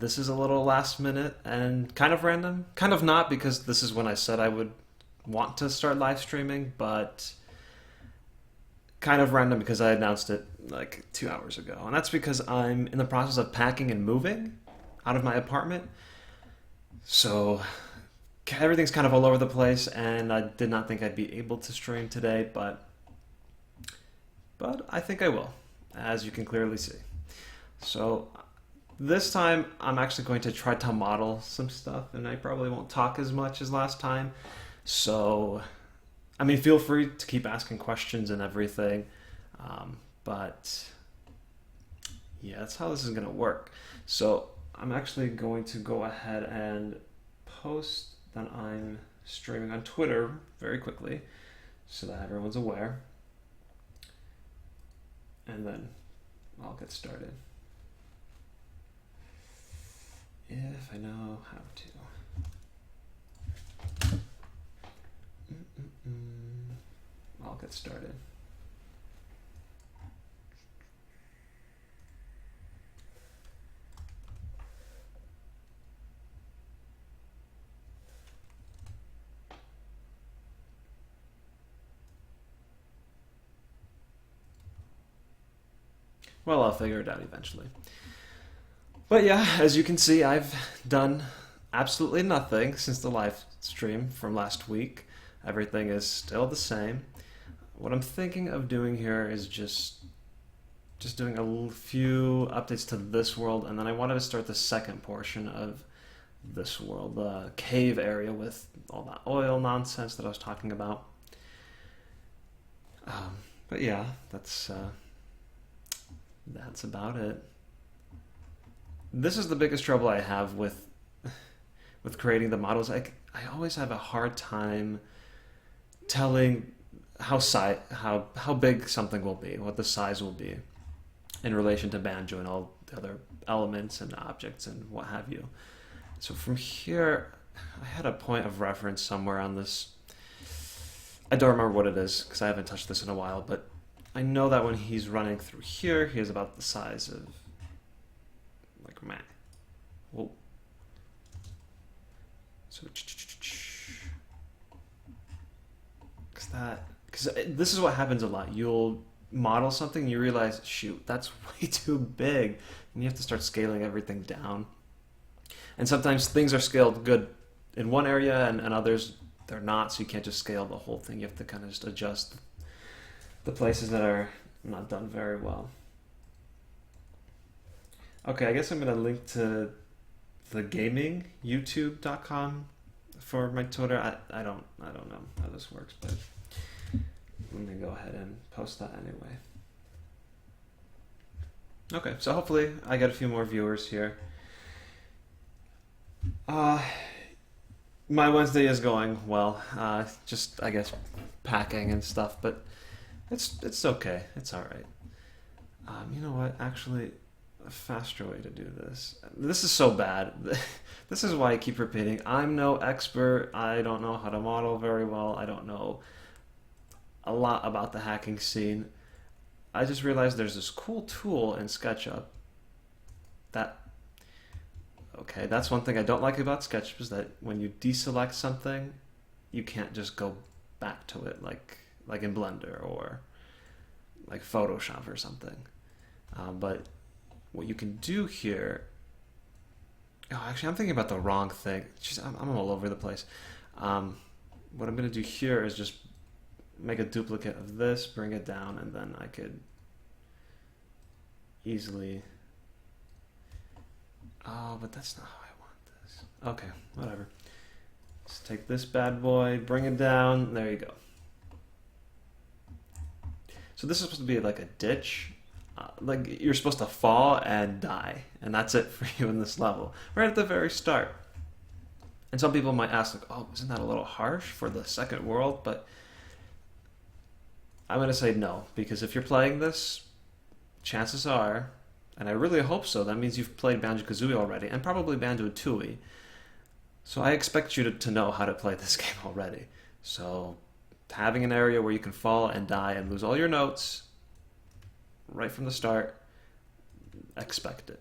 this is a little last minute and kind of random. Kind of not, because this is when I said I would want to start live streaming, but kind of random because I announced it like 2 hours ago. And that's because I'm in the process of packing and moving out of my apartment. So everything's kind of all over the place, and I did not think I'd be able to stream today, but I think I will, as you can clearly see. So this time I'm actually going to try to model some stuff, and I probably won't talk as much as last time. So, I mean, feel free to keep asking questions and everything, but yeah, that's how this is going to work. So I'm actually going to go ahead and post that I'm streaming on Twitter very quickly so that everyone's aware. And then I'll get started. If I know how to. I'll get started. Well, I'll figure it out eventually. But yeah, as you can see, I've done absolutely nothing since the live stream from last week. Everything is still the same. What I'm thinking of doing here is just doing a few updates to this world, and then I wanted to start the second portion of this world, the cave area with all that oil nonsense that I was talking about. But yeah, that's about it. This is the biggest trouble I have with creating the models. I always have a hard time telling how big something will be, what the size will be in relation to Banjo and all the other elements and objects and what have you. So from here, I had a point of reference somewhere on this. I don't remember what it is because I haven't touched this in a while, but I know that when he's running through here, he is about the size of like meh. Whoa. So because this is what happens a lot. You'll model something and you realize, shoot, that's way too big, and you have to start scaling everything down. And sometimes things are scaled good in one area and others they're not, so you can't just scale the whole thing. You have to kind of just adjust the places that are not done very well. Okay, I guess I'm going to link to the gaming youtube.com for my Twitter. I don't know how this works, but let me go ahead and post that anyway. Okay, so hopefully I get a few more viewers here. My Wednesday is going well. Just I guess packing and stuff, but it's okay. It's all right. You know what? Actually, a faster way to do this. This is so bad. This is why I keep repeating. I'm no expert. I don't know how to model very well. I don't know a lot about the hacking scene. I just realized there's this cool tool in SketchUp that, okay, that's one thing I don't like about SketchUp, is that when you deselect something, you can't just go back to it like in Blender or like Photoshop or something. But what you can do here, oh, actually I'm thinking about the wrong thing. Jeez, I'm all over the place. What I'm going to do here is just make a duplicate of this, bring it down, and then I could easily... Oh, but that's not how I want this. Okay, whatever. Let's take this bad boy, bring it down. There you go. So this is supposed to be like a ditch. Like you're supposed to fall and die, and that's it for you in this level, right at the very start. And some people might ask, like, "Oh, isn't that a little harsh for the second world?" But I'm gonna say no, because if you're playing this, chances are, and I really hope so, that means you've played Banjo-Kazooie already, and probably Banjo-Tooie. So I expect you to know how to play this game already. So having an area where you can fall and die and lose all your notes right from the start, expect it.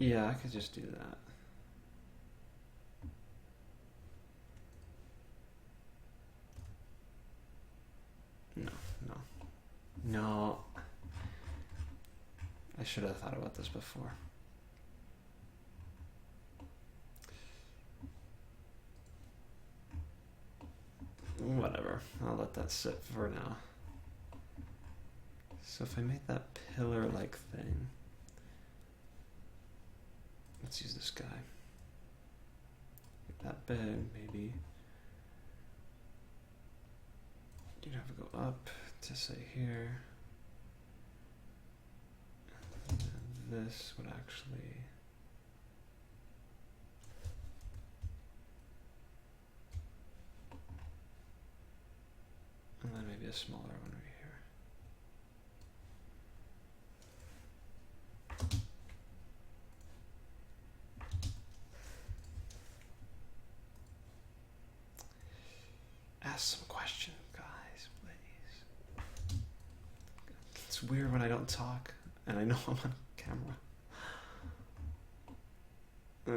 Yeah, I could just do that. No, no, no. I should have thought about this before. Whatever, I'll let that sit for now. So if I make that pillar-like thing, let's use this guy. Make that big, maybe. You'd have to go up to say here. And this would actually... And then maybe a smaller one right here. Ask some questions, guys, please. It's weird when I don't talk, and I know I'm on camera. I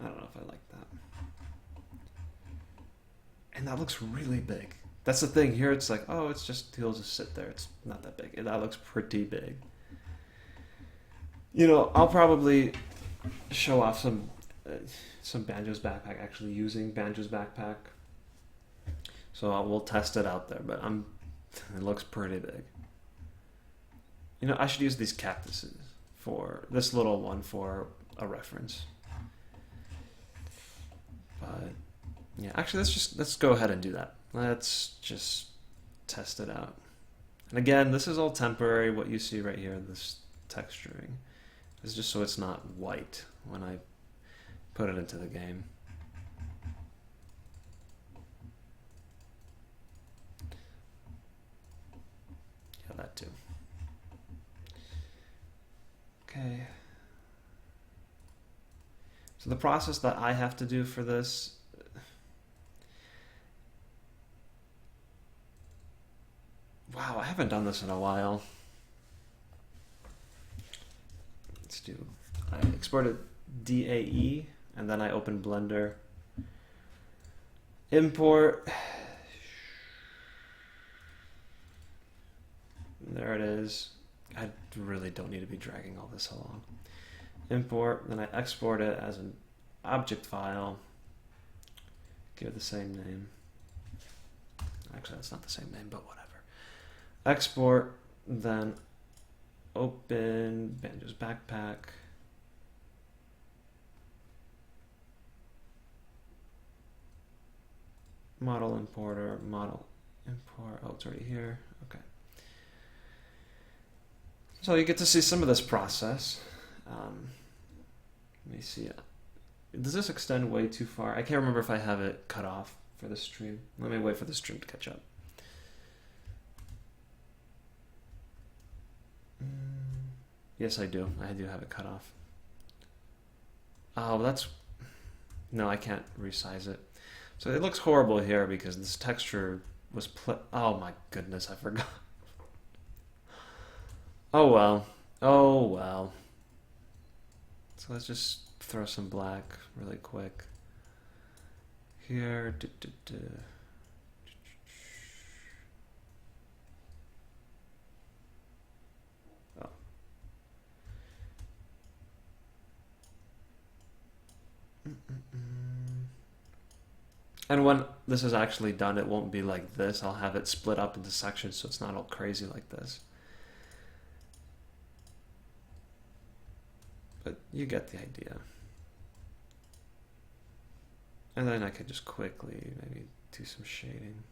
don't know if I like that. And that looks really big. That's the thing here. It's like, oh, it's just, he'll just sit there. It's not that big. That looks pretty big. You know, I'll probably show off some Banjo's backpack, actually using Banjo's backpack. So we'll test it out there, but it looks pretty big. You know, I should use these cactuses for this little one for a reference. But yeah, actually, let's go ahead and do that. Let's just test it out. And again, this is all temporary. What you see right here, this texturing, is just so it's not white when I put it into the game. Yeah, that too. Okay. So the process that I have to do for this, wow, I haven't done this in a while. Let's do, I exported DAE, and then I open Blender. Import. There it is. I really don't need to be dragging all this along. Import, then I export it as an object file. Give it the same name. Actually, that's not the same name, but whatever. Export, then open Banjo's backpack. Model importer, model import. Oh, it's already here. Okay. So you get to see some of this process. Let me see. Does this extend way too far? I can't remember if I have it cut off for the stream. Let me wait for the stream to catch up. Yes, I do. I do have it cut off. Oh, that's... No, I can't resize it. So it looks horrible here because this texture was... Oh my goodness, I forgot. Oh well. Oh well. So let's just throw some black really quick. Here. Oh. And when this is actually done, it won't be like this. I'll have it split up into sections so it's not all crazy like this. But you get the idea. And then I could just quickly maybe do some shading.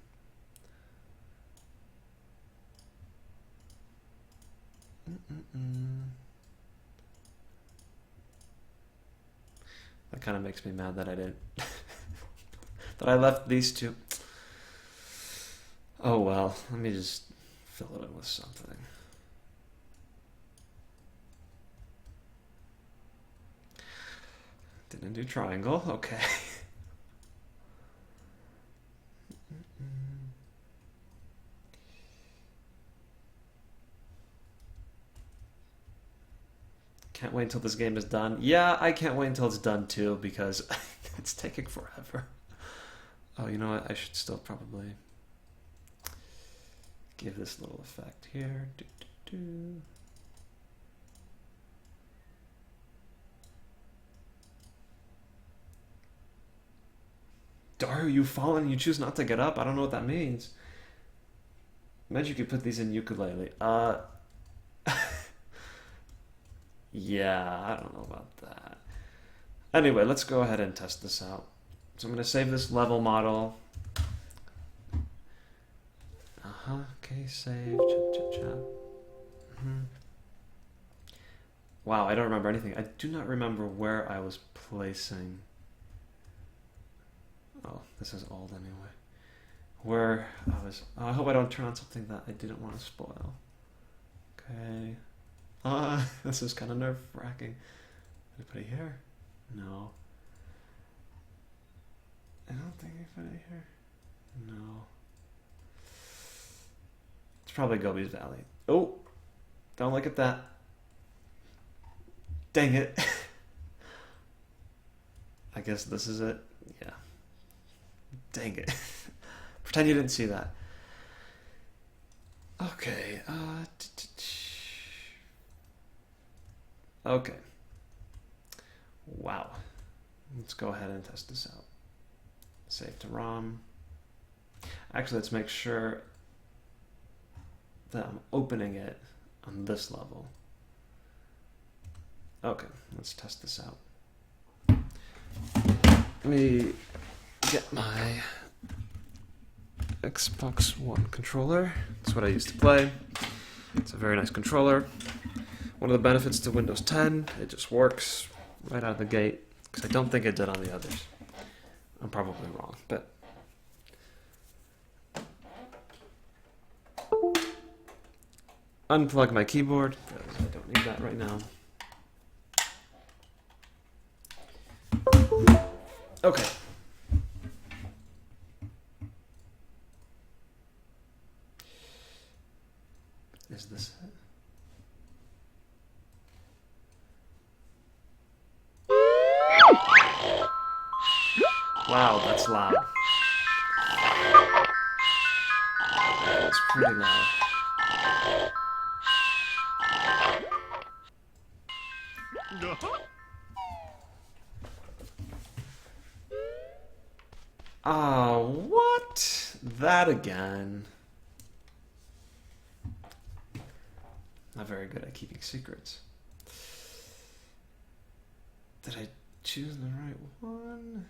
That kind of makes me mad that I didn't. That I left these two. Oh well, let me just fill it in with something. Didn't do triangle, okay. Can't wait until this game is done. Yeah, I can't wait until it's done too because it's taking forever. Oh, you know what? I should still probably give this little effect here. Do, do, do. Dario, you've fallen and you choose not to get up? I don't know what that means. Imagine you could put these in ukulele. Yeah, I don't know about that. Anyway, let's go ahead and test this out. So I'm going to save this level model. Okay, save. Chat. Wow, I don't remember anything. I do not remember where I was placing. Oh, this is old anyway. Where I was. Oh, I hope I don't turn on something that I didn't want to spoil. Okay. This is kind of nerve-wracking. Did I put it here? No. I don't think I put it here. No. It's probably Gobi's Valley. Oh! Don't look at that. Dang it. I guess this is it. Yeah. Dang it. Pretend you didn't see that. Okay. Okay. Wow. Let's go ahead and test this out. Save to ROM. Actually, let's make sure that I'm opening it on this level. Okay, let's test this out. Let me get my Xbox One controller. That's what I used to play. It's a very nice controller. One of the benefits to Windows 10, it just works right out of the gate, because I don't think it did on the others. I'm probably wrong, but... Unplug my keyboard, because I don't need that right now. Okay. Is this it? Wow, that's loud. That's pretty loud. Oh, what? That again. Not very good at keeping secrets. Did I choose the right one?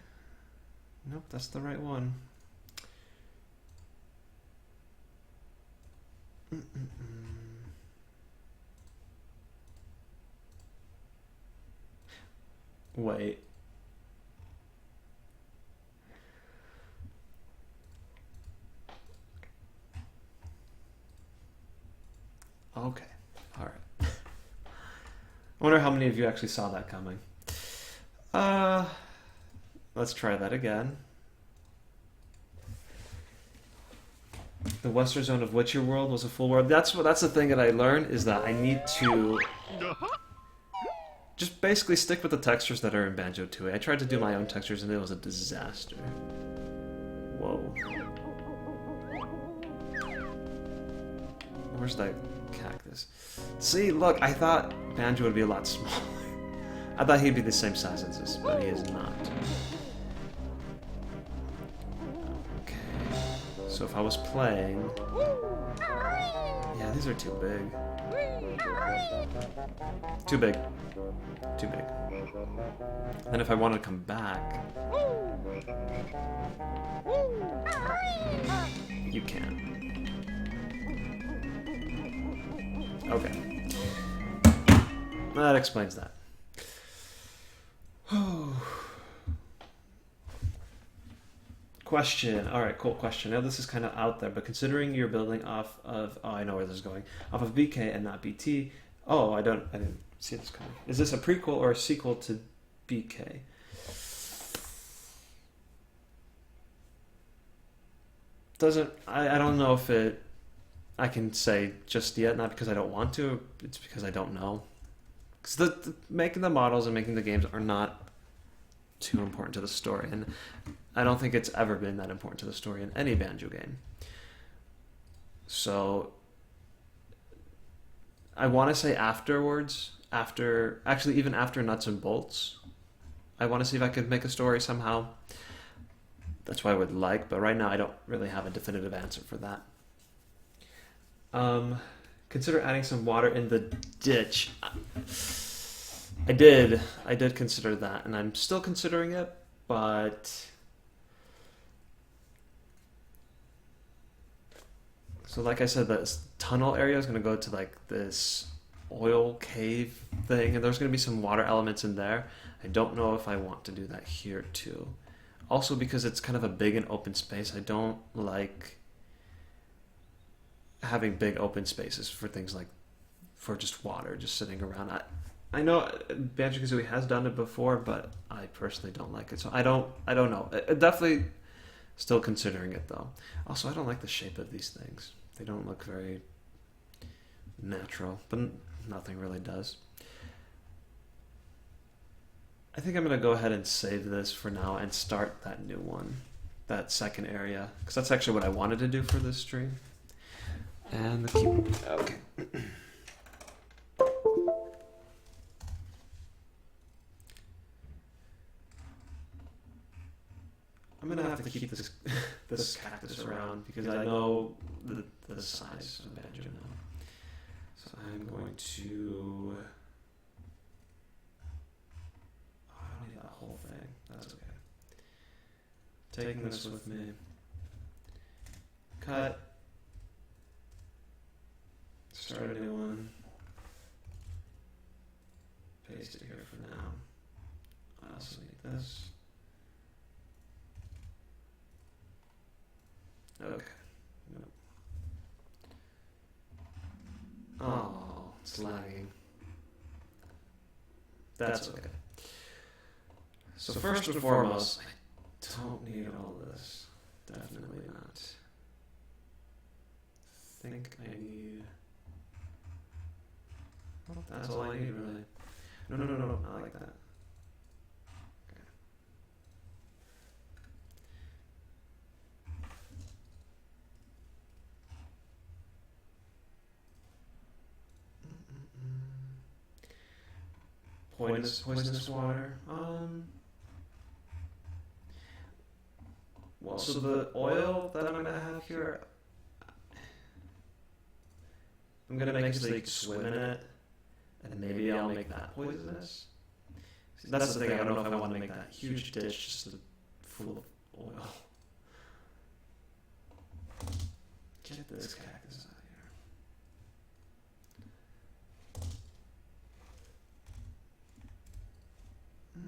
Nope, that's the right one. Wait. Okay. All right. I wonder how many of you actually saw that coming. Let's try that again. The western zone of Witcher World was a full world. That's the thing that I learned, is that I need to just basically stick with the textures that are in Banjo-Tooie. I tried to do my own textures and it was a disaster. Whoa. Where's that cactus? See, look, I thought Banjo would be a lot smaller. I thought he'd be the same size as this, but he is not. Okay. So if I was playing... Yeah, these are too big. Too big. Too big. Then if I want to come back... You can't. Okay. That explains that. Question. Alright, cool question. Now this is kind of out there, but considering you're building off of... Oh, I know where this is going. Off of BK and not BT. Oh, I didn't see this coming. Is this a prequel or a sequel to BK? I don't know if I can say just yet, not because I don't want to, it's because I don't know. because making the models and making the games are not too important to the story, and I don't think it's ever been that important to the story in any Banjo game. So I want to say afterwards, even after Nuts and Bolts, I want to see if I could make a story somehow. That's what I would like, but right now I don't really have a definitive answer for that. Consider adding some water in the ditch. I did consider that, and I'm still considering it, but so like I said, the tunnel area is going to go to like this oil cave thing, and there's going to be some water elements in there. I don't know if I want to do that here too. Also, because it's kind of a big and open space, I don't like having big open spaces for things like for just water just sitting around. I know Banjo-Kazooie has done it before, but I personally don't like it. So I don't know. Definitely still considering it though. Also, I don't like the shape of these things. They don't look very natural, but nothing really does. I think I'm going to go ahead and save this for now and start that new one, that second area, because that's actually what I wanted to do for this stream. And the keyboard. Okay. I'm going to have to keep this this cactus around because I know the size of Banjo now. So I'm going to... whole thing. That's okay. Taking this with me. Cut. Start a new one. Paste it here for now. I also need this. Okay. Nope. Oh, it's lagging. That's okay. So first and foremost, I don't need all this. Definitely not. I think I need... Well, that's all I need, really. No, not like that. Okay. Poisonous water. Well, so the oil that I'm going to have here, I'm going to make it so you can swim in it, and maybe I'll make that poisonous. See, that's the thing, I don't know if I want to make that huge dish just full of oil. Get this cactus out of here.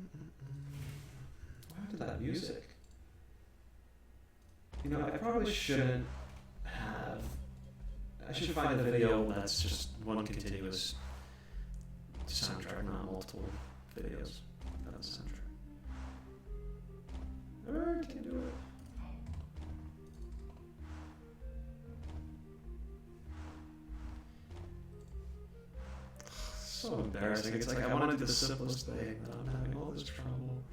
Why did that music? You know, I probably shouldn't have... I should find a video that's just one continuous soundtrack, not multiple videos. That's the soundtrack. I can't do it. So embarrassing. It's like I want to do the simplest thing, but I'm having all this trouble.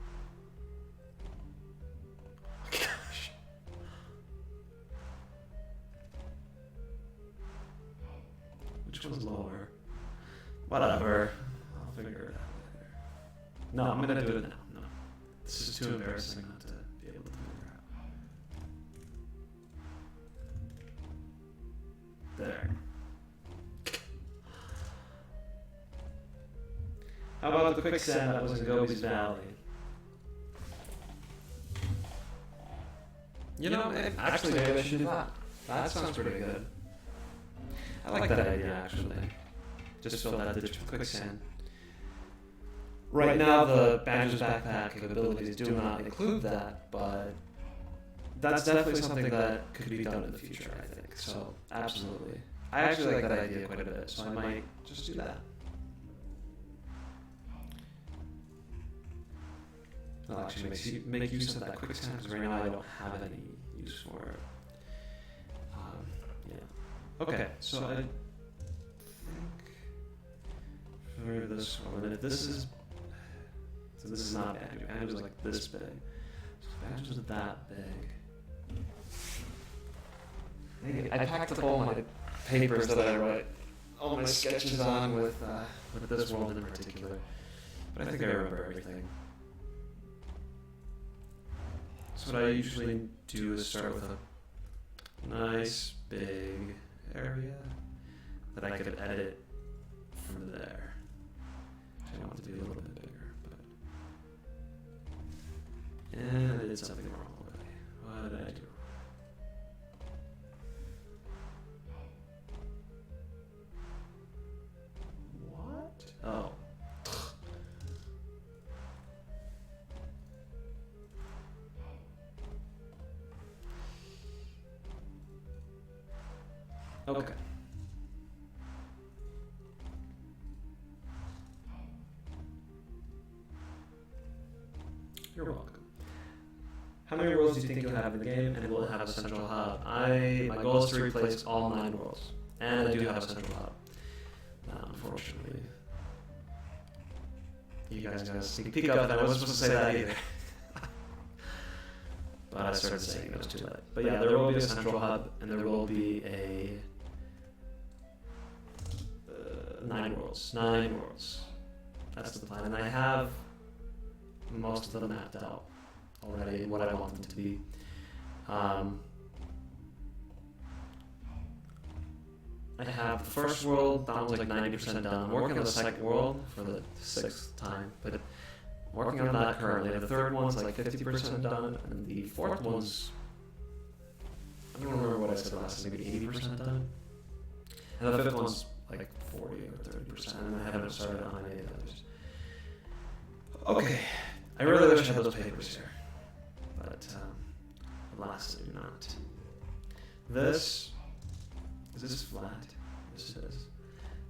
Which one's lower? Whatever. I'll figure it out later. No, I'm gonna do it now. No. This is too embarrassing not to be able to figure out. There. How about the quicksand that was in Gobi's Valley? You know, actually maybe I should do that. That sounds pretty good. I like that idea, actually. Just fill that ditch with quicksand. Right now, the Banjo's backpack capabilities do not include that, but that's definitely something that could be done in the future, I think. So, absolutely. I actually like that idea quite a bit, so I might just do that. I'll actually make use of that quicksand, because right now I don't have any use for it. Yeah. Okay, so I think for enter this one. And if this is... So this is not Banjo. Banjo's like this big. So Banjo's that big. I packed up all my papers that I write all my sketches on with this world in particular. But I think I remember everything. So what I usually do is start with a nice big area that I could edit from there. I want it to be a little bit bigger, but... And I did something wrong already. What did I do? What? Oh. Okay. You're welcome. How many worlds do you think you'll have in the game, and will it have a central hub? My goal is to replace all 9 worlds, and I do have a central hub. Unfortunately. You guys got a sneak peek of that. I wasn't supposed to say that either. But I started saying it was too late. But yeah, there will be a central hub, and there will be a... 9 worlds. 9 worlds. That's the plan. And I have most of them mapped out already, what I want them to be. I have the first world, that one's like 90% done. I'm working on the second world for the 6th time, but I'm working on that currently. The third one's like 50% done, and the fourth one's, I don't remember what I said last, maybe 80% done. And the 5th one's like 40 or 30%, and I haven't started on any of the others. Okay, I really wish I had those papers here, but alas, I do not. This, is this flat? This is.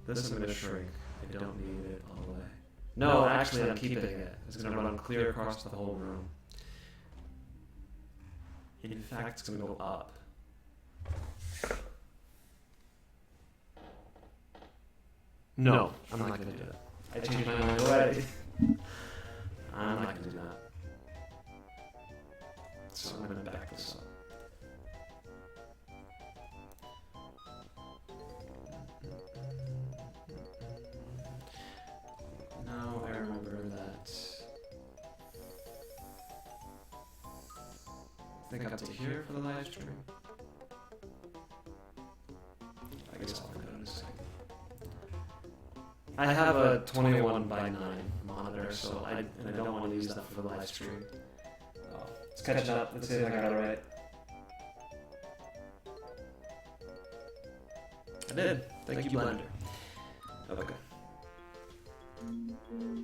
This I'm going to shrink. I don't need it all the way. No, actually I'm keeping it. It's going to run clear across the whole room. In fact, it's going to go up. No, I'm not going to do that. I changed my mind already. I'm not going to do that. So I'm going to back this up. Now I remember that. I think up to here for the live stream. I guess I'll find out in a second. I have a 21 by 9 monitor, so I don't want to use that for the live stream. Oh, it's catching up. Let's see if I got it right. I did. Thank you, Blender. Okay. No.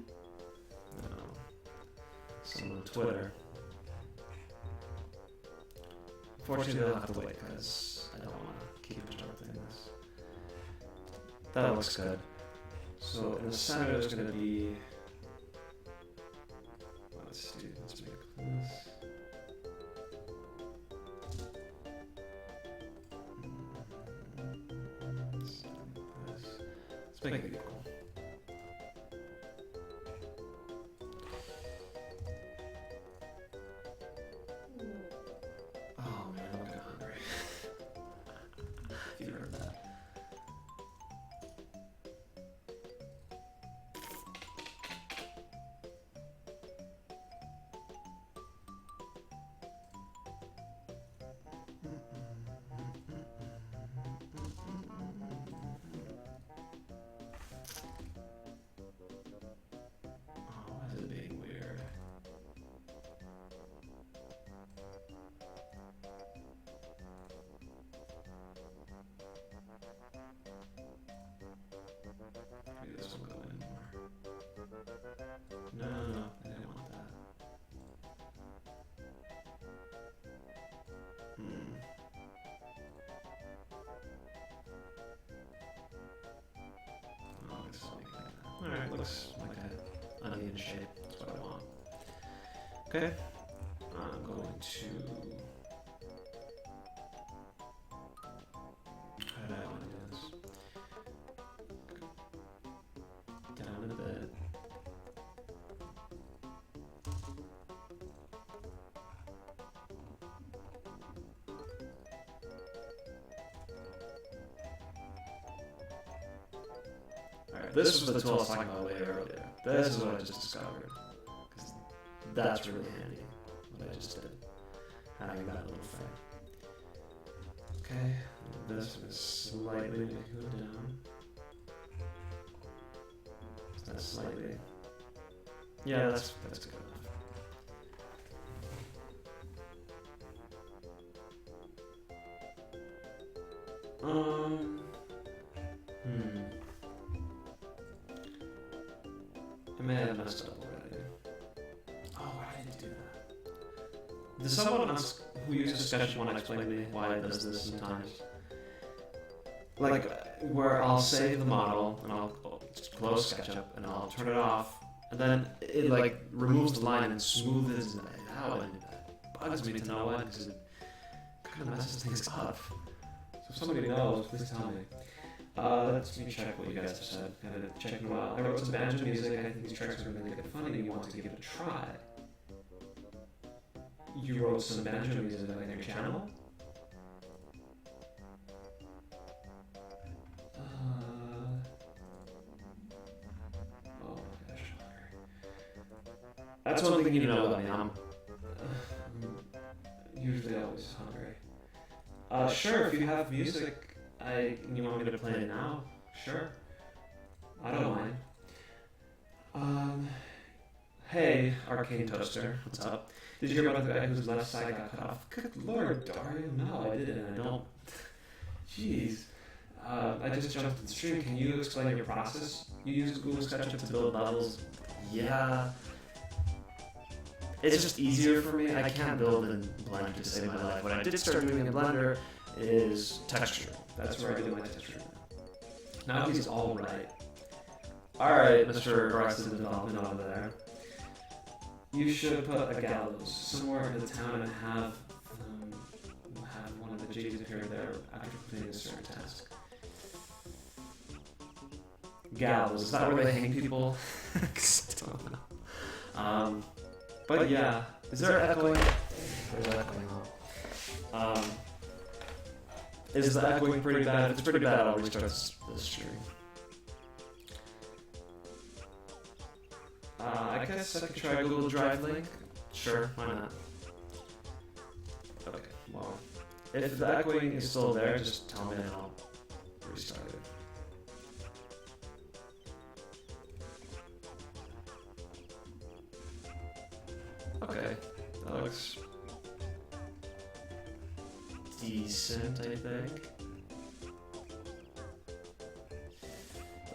Someone on Twitter. Fortunately, I'll have to wait because I don't want to keep interrupting this. That looks good. So in the center there's going to be... Let's make this. Let's make it equal. Oh man, I'm kind of hungry. If you heard that. Maybe this will go in more. No, I didn't want that. Oh, this is like that. Alright, looks like an onion shape. That's what I want. Okay. I'm going to... How did I want to do this? Down a bit. This was the tool I was talking about way earlier. This is what I just discovered. 'Cause that's really handy, what I just did. Having that little thing. Okay, this is slightly make it go down. That's slightly. Yeah, that's good enough. I may have messed up already. Oh, why did I do that? Does someone else who uses Sketch want to explain to me why it does this sometimes? Like, where I'll save the model, and I'll close SketchUp, and I'll turn it off, and then it like removes the line and smooths it out, and it bugs me to no end because it kind of messes things up. So if somebody knows, please tell me. Let me check what you guys have said. Had it checking well. I wrote some banjo music. I think these tracks are going to make it funny. You want to give it a try. You wrote some banjo music on your channel? Oh my gosh, that's one thing you know about me. I'm usually always hungry. Sure, if you have music, you want me to play it now? Sure. I don't mind. Hey, Arcane Toaster, what's up? Did you hear about the guy whose left side got cut off? Good lord, Dario, no, I didn't. I don't. Jeez. I just jumped in the stream. Can you explain your process? You use Google SketchUp to build levels? Yeah. It's just easier for me. I can't build in Blender to save my life. What I did start doing in Blender is texture. That's where I do my texture now. Now he's all right. Alright, Mr. Arrested Development over there. You should put a gallows somewhere in the town and have one of the J's appear there after completing a certain task. Gallows, is that where they hang people? I don't know. But yeah, is there echoing? There's echoing. Is the echoing pretty bad? If it's pretty bad, I'll restart this stream. I guess I could try Google Drive link. Sure, why not? Okay, well, if the echoing is still there, just tell me and I'll restart it. Okay, that looks decent, I think.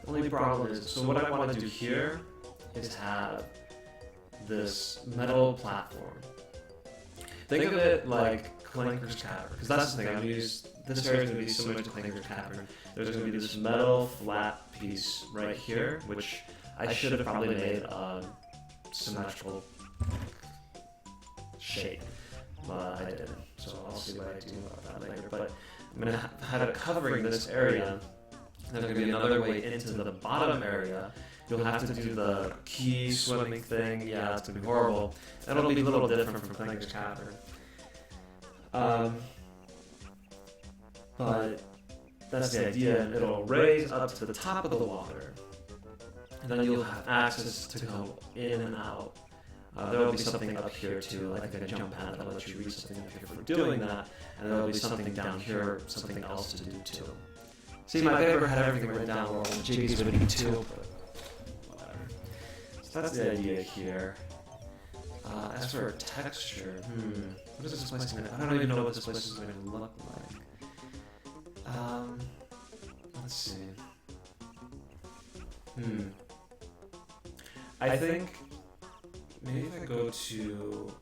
The only problem is, so what I want to do here is have this metal platform. Think of it like Clanker's Cavern, because that's the thing. I'm gonna use this area is going to be similar to Clanker's Cavern. There's going to be this metal flat piece right here, which I should have probably made a symmetrical shape, but I didn't. So I'll see what I do about that later. But I'm going to have it covering this area. There's going to be another way into the bottom area. You'll have to do the key swimming thing. Yeah, it's going to be horrible. That'll be a little different from Clanker's Cavern. But that's the idea. It'll raise up to the top of the water. And then you'll have access to go in and out. There'll be something up here too, like a jump pad that'll let you read something up here for doing that. And there'll be something down here, something else to do too. See, my paper had everything written down wrong. JB's would be too, but whatever. So that's the idea here. As for texture, what is this place going to... I don't even know what this place is going to look like. Let's see. I think maybe if I go to...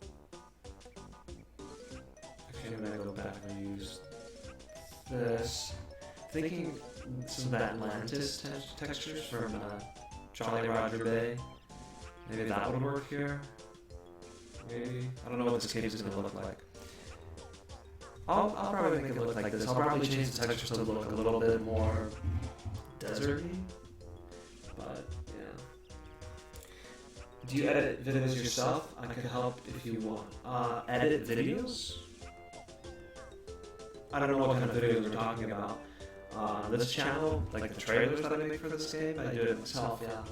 Actually, I'm going to go back and use this. Thinking some of Atlantis textures from Jolly Roger Bay. Maybe that would work here. Maybe. I don't know what this cave is going to look like. I'll probably make it look like this. I'll probably change the textures to look a little bit more deserty. But, yeah. Do you edit videos yourself? I could help if you want. Edit videos? I don't know what kind of videos we're talking about. this channel, like the trailers that I make for this game, I do it myself, yeah.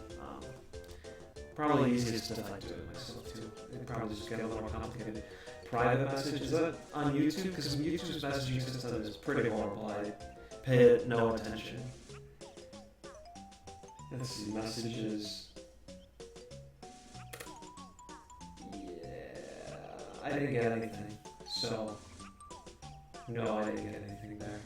Probably easiest if I do it myself too. It'd probably just get a little more complicated. Private messages on YouTube, because YouTube's messaging system is pretty horrible. I pay it no attention. Let's see, messages. I didn't get anything, so no, I didn't get anything there.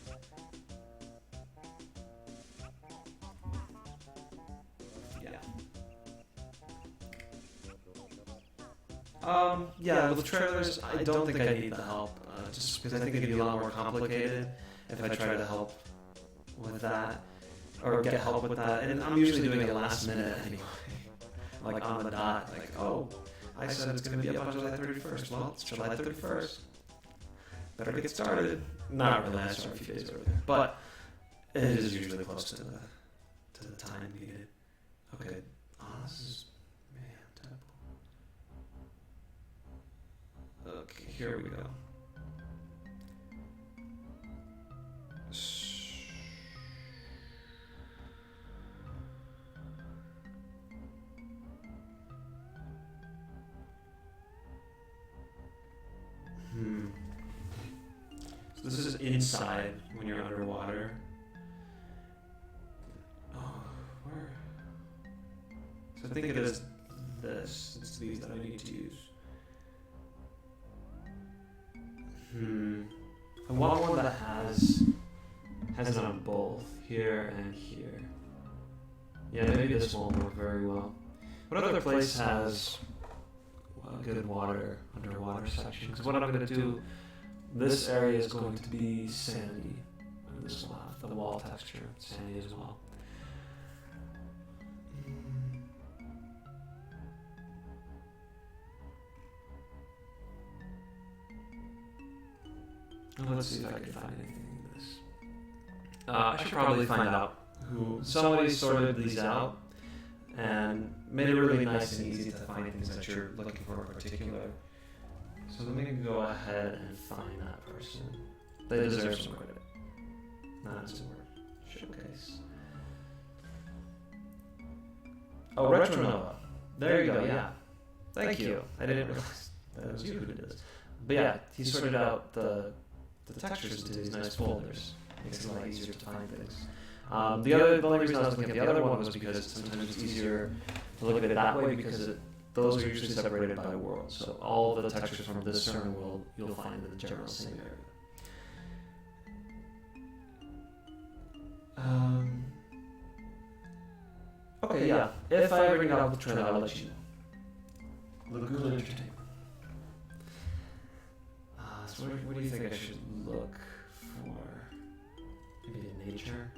Yeah, with trailers, I don't think I need the help, just because I think it'd be a lot more complicated if I try to help with that, or get help with that, and I'm usually doing it last minute anyway, like on the dot, like, oh, I said it's going to be up on July 31st, well, it's July 31st, better get started. Not really, I start a few days earlier, but it is usually close to the time needed. Okay, this is, man, terrible. Okay, here we go. So this is inside when you're underwater. Oh, where? So I think it is this. It's these that I need to use. I want one that has it on both here and here. Yeah, maybe this won't work very well. What other place has a good underwater section? Because what I'm going to do, this area is going to be sandy, and this will have the wall texture sandy as well. Let's see if I can find anything in this. I should probably find out who somebody sorted these out and made it really nice and easy to find things that you're looking for in particular. So let me go ahead and find that person. They deserve some credit. Not as a word. Showcase. Oh, Retronova. There you go, yeah. Thank you. I didn't realize that was you who did this. But yeah, he sorted out the textures into these nice folders. Makes it a lot easier to find things. The only reason I was looking at the other one was because sometimes it's easier to look at it that way because those are usually separated by world. So all the textures from this certain world you'll find in the general same area. Okay, yeah. If I ever get out of the trailer, I'll let you know. Lagoon Entertainment. So what do you think I should look for? Maybe in nature?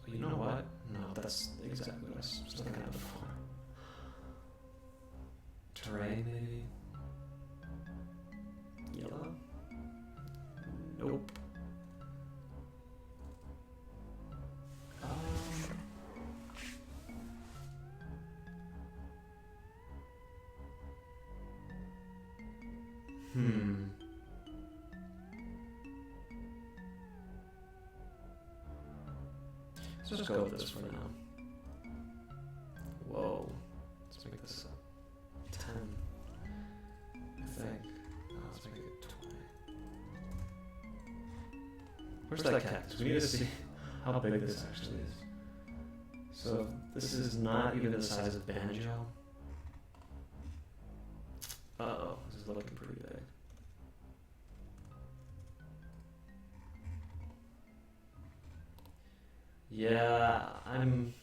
You know what? No, that's exactly what I was looking at before. Terrain, maybe? Yellow? Nope. Let's just go with this for now. Whoa. Let's make this 10. I think. Let's make it 20. Where's that cactus? We need to see how big this actually is. So this is not even the size of Banjo. Uh-oh, this is looking pretty big. Yeah, I'm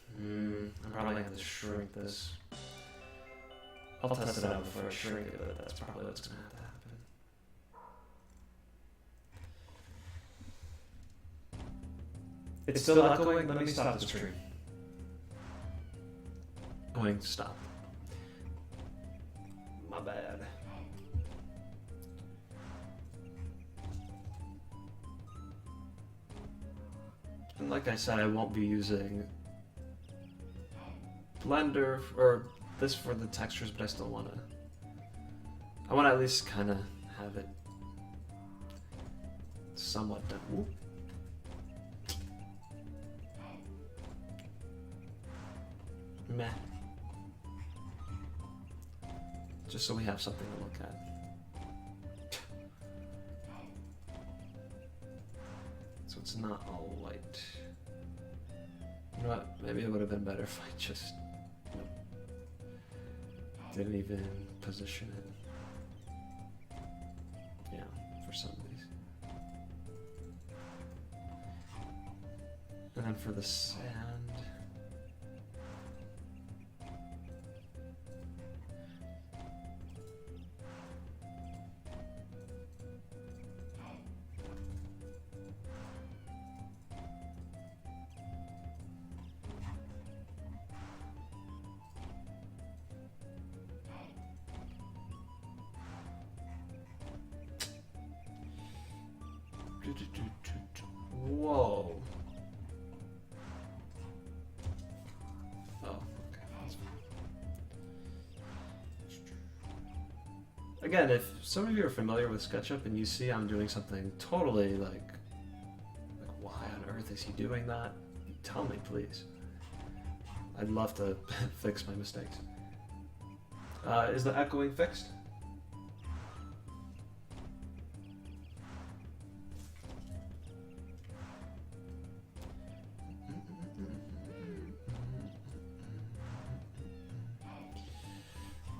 probably gonna have to shrink this. I'll test it out before I shrink it, but that's probably what's gonna have to happen. It's still echoing. Let me stop the stream. Going to stop. My bad. And like I said, I won't be using Blender or this for the textures, but I still want to at least kind of have it somewhat done. Ooh. Meh. Just so we have something to look at. So it's not all white. You know what? Maybe it would have been better if I just didn't even position it. Yeah, for some of these. And then for the sand. Whoa. Oh, okay. That's fine. Again, if some of you are familiar with SketchUp and you see I'm doing something totally like why on earth is he doing that? Tell me, please. I'd love to fix my mistakes. Is the echoing fixed?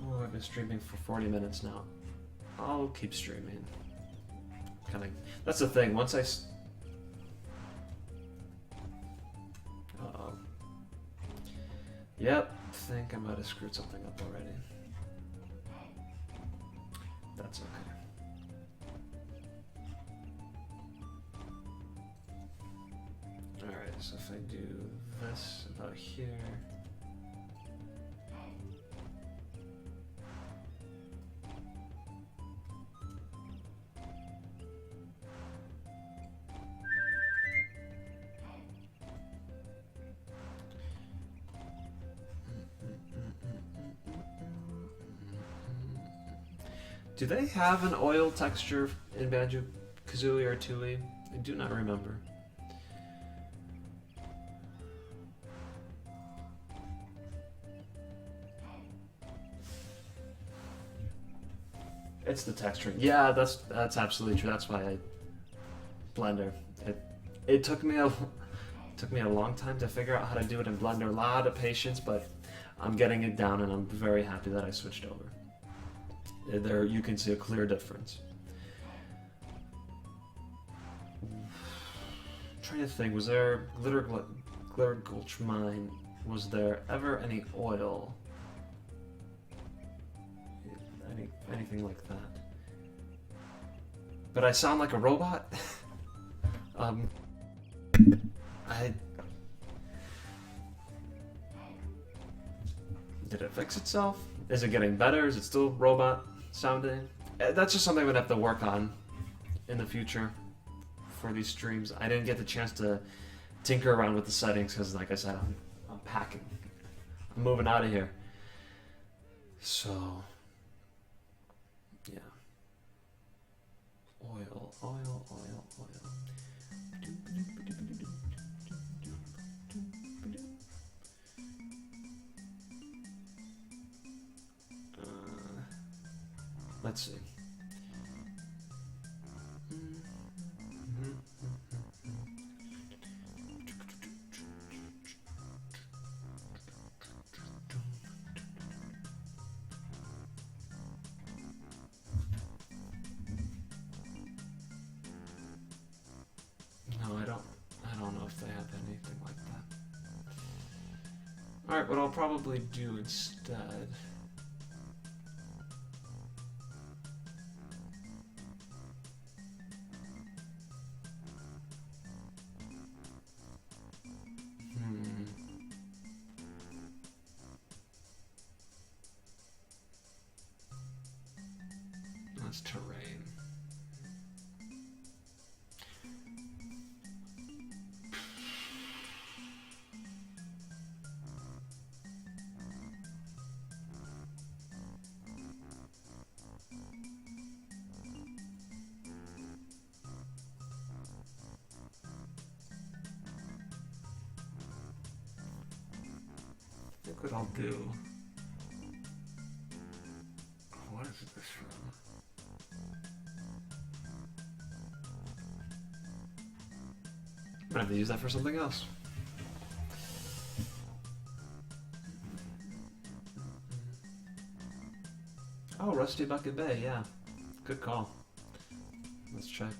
Oh, I've been streaming for 40 minutes now. I'll keep streaming. That's the thing. Once I. Uh-oh. Yep. I think I might have screwed something up already. That's okay. Alright, so if I do this about here. Do they have an oil texture in Banjo-Kazooie or Tooie? I do not remember. It's the texture. Yeah, that's absolutely true. That's why I Blender. It took me a long time to figure out how to do it in Blender. A lot of patience, but I'm getting it down, and I'm very happy that I switched over. There you can see a clear difference. Trying to think, was there Glitter Gulch Mine? Was there ever any oil? Anything like that? But I sound like a robot. Did it fix itself? Is it getting better? Is it still robot sounding? That's just something I'm gonna have to work on in the future for these streams. I didn't get the chance to tinker around with the settings because, like I said, I'm packing. I'm moving out of here. So, yeah. Oil. Let's see. No, I don't know if they have anything like that. Alright, what I'll probably do instead. That's terrain. think what I'll do. What is this from? I'm gonna have to use that for something else. Oh, Rusty Bucket Bay, yeah. Good call. Let's check.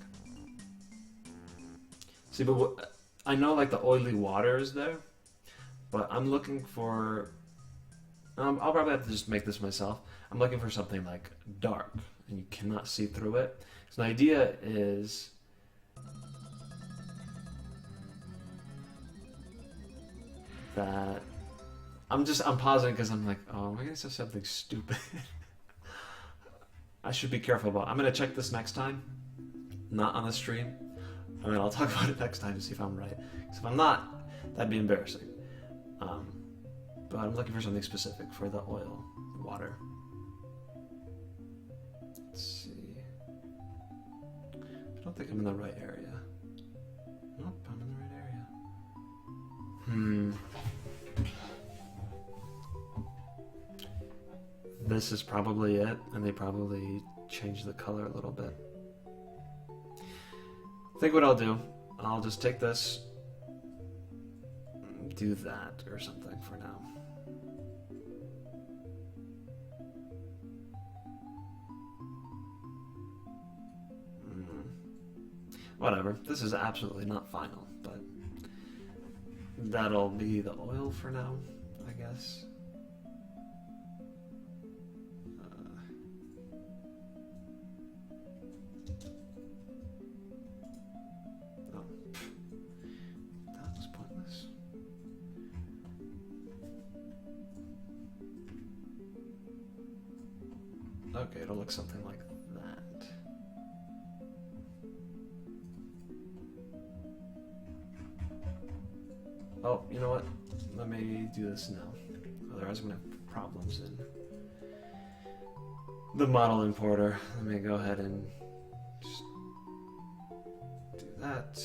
See, but I know like the oily water is there, but I'm looking for... I'll probably have to just make this myself. I'm looking for something like dark, and you cannot see through it. So the idea is... that... I'm pausing because I'm like, oh, am I going to say something stupid? I should be careful about. I'm gonna check this next time, not on the stream, and then I'll talk about it next time to see if I'm right. Because if I'm not, that'd be embarrassing. But I'm looking for something specific for the oil, water. Let's see. I don't think I'm in the right area. Nope, I'm in the right area. This is probably it, and they probably changed the color a little bit. I think what I'll do, I'll just take this, do that or something for now. Whatever, this is absolutely not final, but that'll be the oil for now, I guess. Okay, it'll look something like that. Oh, you know what? Let me do this now. Otherwise I'm going to have problems in the model importer. Let me go ahead and just do that.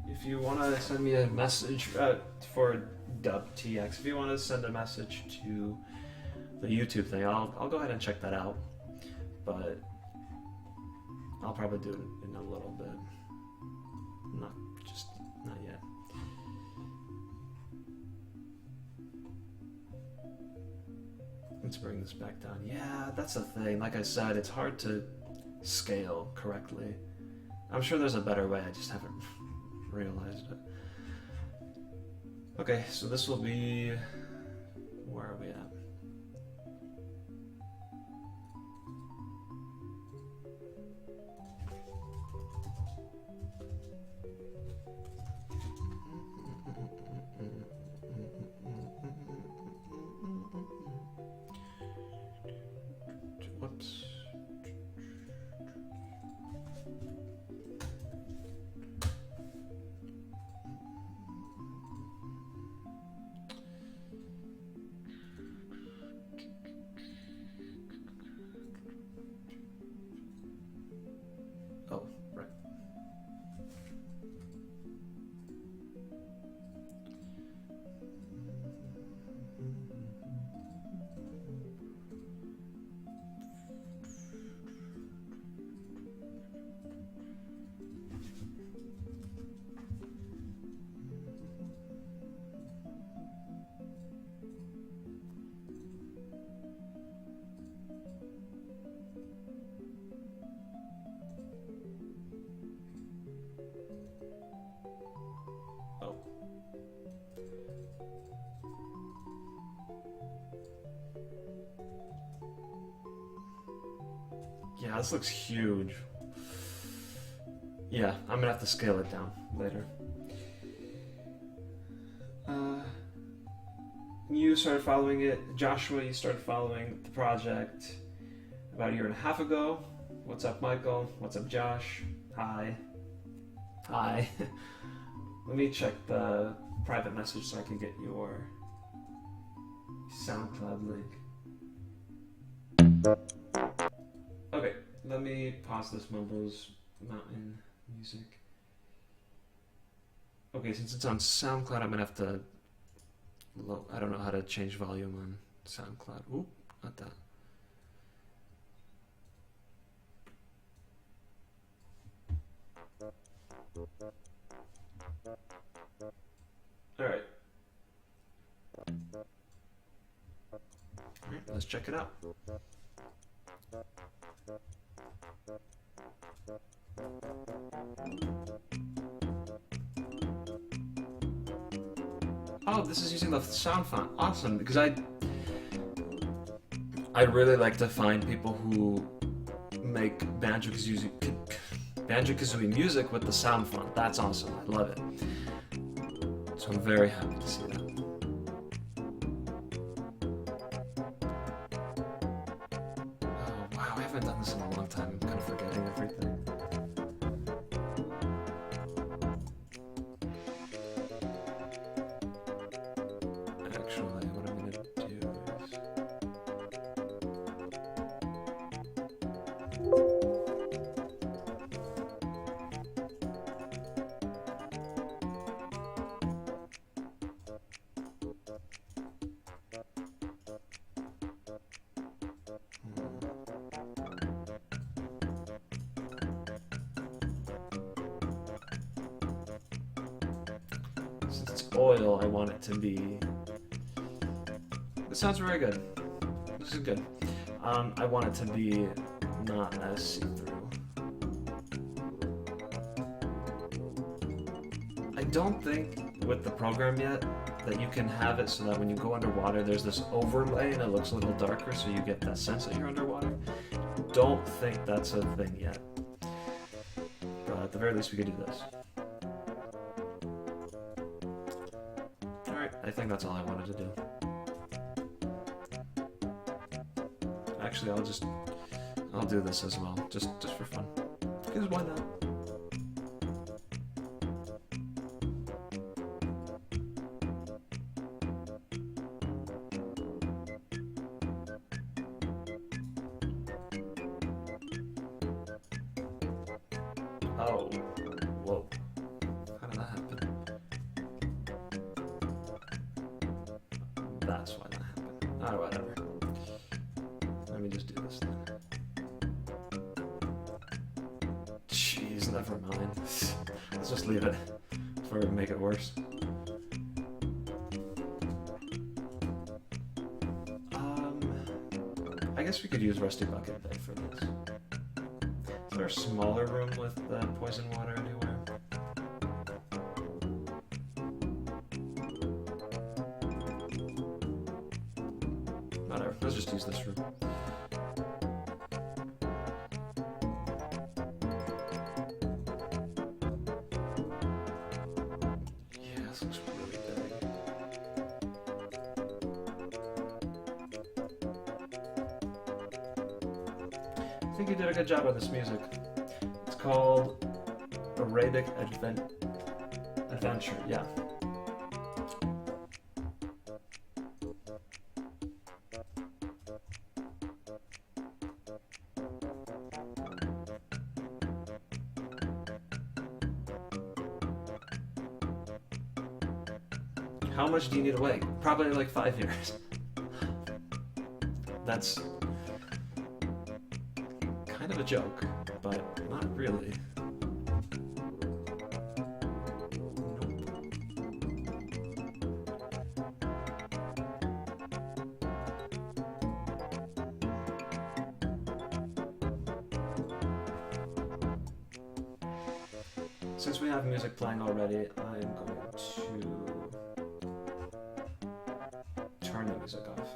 If you want to send me a message for DubTX, if you want to send a message to the YouTube thing, I'll go ahead and check that out. But I'll probably do it in a little bit. Not yet. Let's bring this back down. Yeah, that's the thing. Like I said, it's hard to scale correctly. I'm sure there's a better way, I just haven't realized it. Okay, so this will be... where are we at? Whoops. Oh, right. Oh. Yeah, this looks huge. Yeah, I'm gonna have to scale it down later. You started following it. Joshua, you started following the project about a year and a half ago. What's up, Michael? What's up, Josh? Hi. Hi. Let me check the private message so I can get your SoundCloud link. Okay, let me pause this Mumbo's Mountain music. Okay, since it's on SoundCloud, I'm gonna have to. I don't know how to change volume on SoundCloud. Oop, not that. Alright. Alright, let's check it out. Oh, this is using the sound font. Awesome, because I really like to find people who make Banjo-Kazooie music with the sound font. That's awesome. I love it. So I'm very happy to see that. Oh, wow, I haven't done this in a long time. I'm kind of forgetting everything. Actually, what I'm going to do since it's oil, I want it to be... This sounds very good. This is good. I want it to be not as see-through. I don't think with the program yet that you can have it so that when you go underwater there's this overlay and it looks a little darker so you get that sense that you're underwater. Don't think that's a thing yet. But at the very least we could do this. Alright, I think that's all I wanted to do. Actually, I'll do this as well, just for fun. Because why not? Oh, whoa. How did that happen? That's why that happened. Oh, whatever. Let me just do this then. Jeez, never mind. Let's just leave it before we make it worse. I guess we could use Rusty Bucket Bay for this. Is there a smaller room with poison water anywhere? Whatever, let's just use this room. Yeah, this looks really big. I think you did a good job on this music. It's called Arabic Adventure, yeah. How much do you need to wait? Probably like 5 years. That's kind of a joke, but not really. Since we have music playing already, I am going to turn the music off.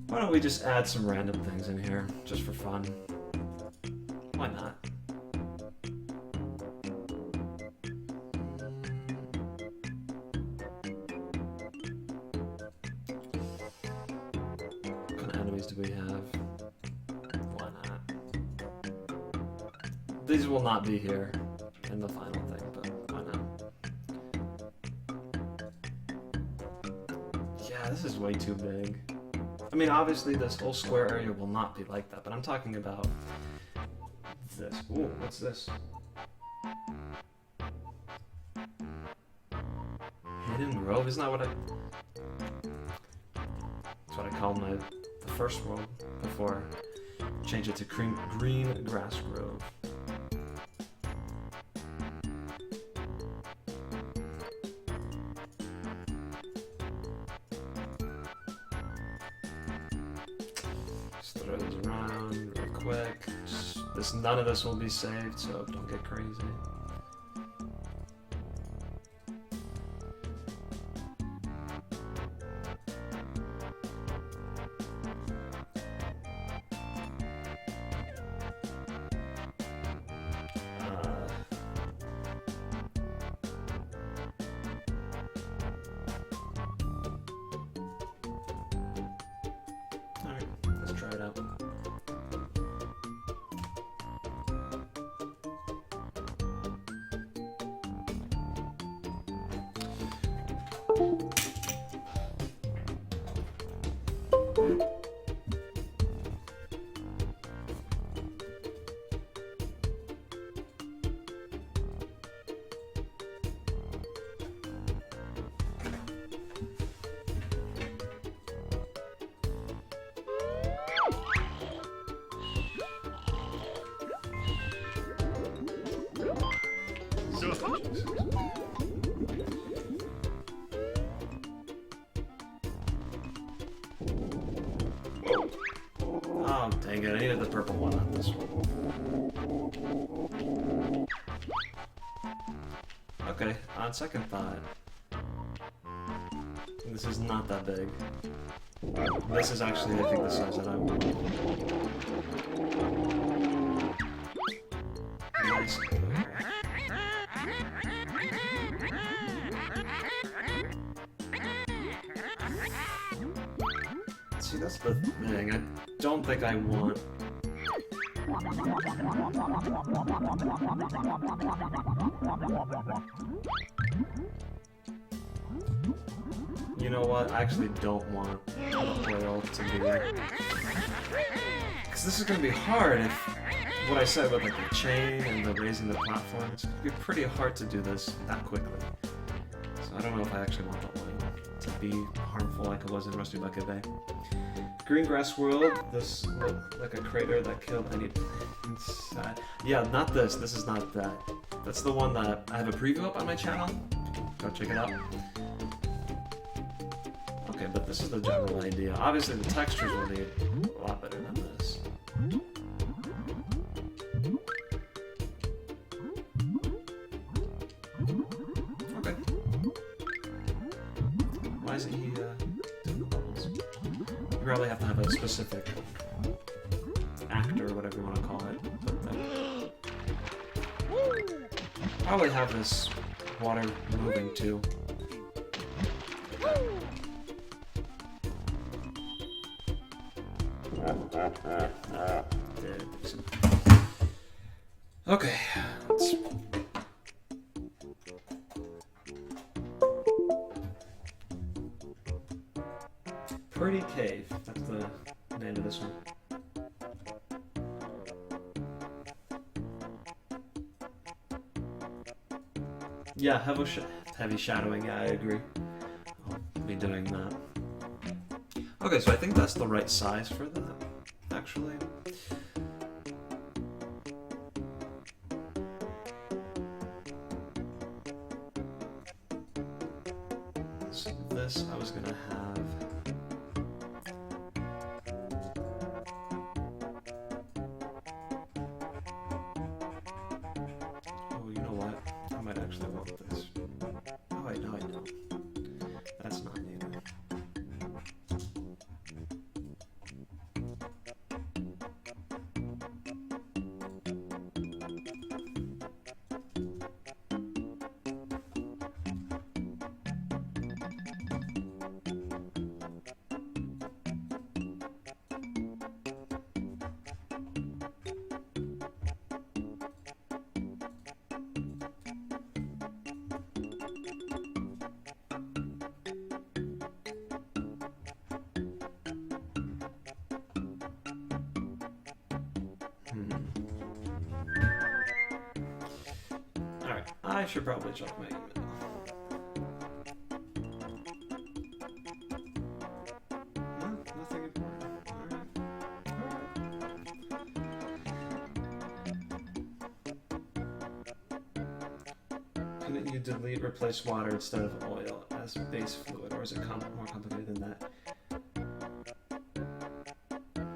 Why don't we just add some random things in here, just for fun? Why not? What kind of enemies do we have? Why not? These will not be here in the final thing, but why not? this is way too big. I mean, obviously this whole square area will not be like that, but I'm talking about this. Ooh, what's this? Hidden Grove? Isn't that what that's what I called the first world before I changed it to Green Grass Grove. Just throw those around real quick. None of this will be saved, so don't get crazy. Alright, let's try it out. Oh, dang it, I needed the purple one on this one. Okay, on second thought, this is not that big. This is actually, I think, the size that I want. Nice. See, that's the thing. I don't think I want... You know what? I actually don't want the oil to be... Because this is going to be hard if... What I said about like the chain and the raising the platform, it's going to be pretty hard to do this that quickly. So I don't know if I actually want the oil to be harmful like it was in Rusty Bucket Bay. Green Grass World, this looked like a crater that killed any inside. Yeah, not this. This is not that. That's the one that I have a preview up on my channel. Go check it out. Okay, but this is the general idea. Obviously, the textures will be a lot better than this. Okay. Why is he doing the bubbles? You probably have to have a specific actor or whatever you want to call it. But probably have this water moving too. Okay, let's... Pretty Cave, that's the name of this one. Yeah, heavy shadowing, yeah, I agree. I'll be doing that. Okay, so I think that's the right size for that, actually. So this I was gonna have... Oh, you know what? I might actually want this. Oh, wait, no, I don't. That's not needed. I should probably check my email. No, nothing important. Alright. Couldn't you delete replace water instead of oil as base fluid, or is it more complicated than that?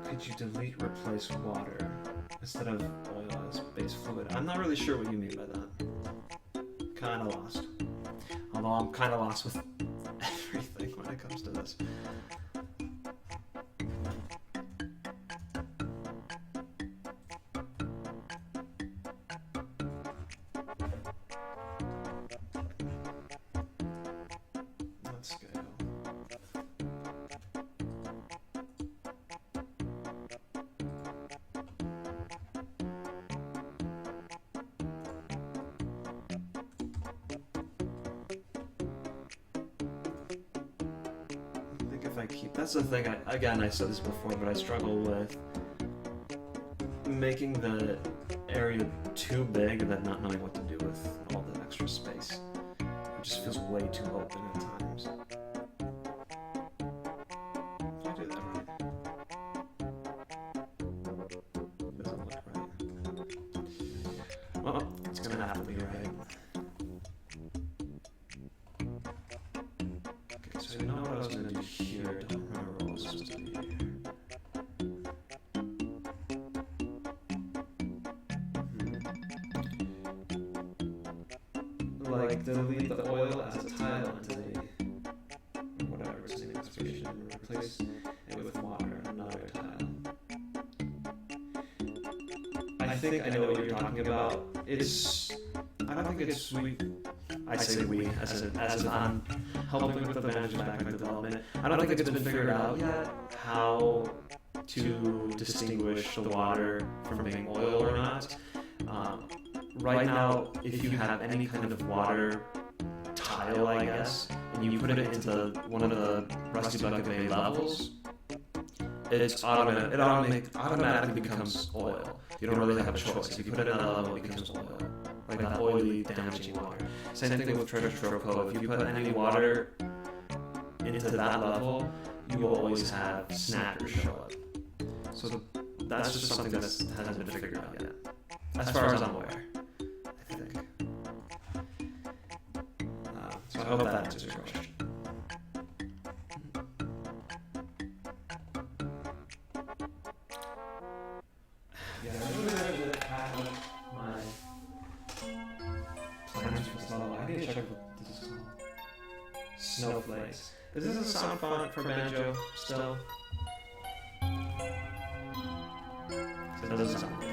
Could you delete replace water instead of oil as base fluid? I'm not really sure what you mean by that. Kinda lost. Although I'm kinda lost with everything when it comes to this. Let's go. That's the thing, again, I said this before, but I struggle with making the area too big and then not knowing what to do with all the extra space. It just feels way too open at times. Did I do that right? Doesn't look right. Well, it's gonna have to be right. Okay, so I know what I was gonna do here. Don't remember what was supposed to be here. Like delete the oil as a tile entity, or whatever its name expression, and replace it with water, another tile. I think I know what you're talking about. I don't think it's we. I say we as if I'm helping with the manager's background development. I don't think it's been figured out yet how to distinguish the water from being oil or not. Right now, if you have any kind of water tile, I guess, and you put it into one of the Rusty Bucket Bay levels, it automatically becomes oil. You don't really have a choice. If you put it in that level, it becomes oil. Like that oily, damaging water. Same thing with Treasure Trove Cove. If you put any water into that level, you will always have snackers show up. So that's just something that hasn't been figured out yet, as far as I'm aware. I think. So I hope that answers your question. Yeah, I really have my plans for this level. I need to check what this is called. Snowflakes. Is this a sound font for Banjo still? So it doesn't sound good.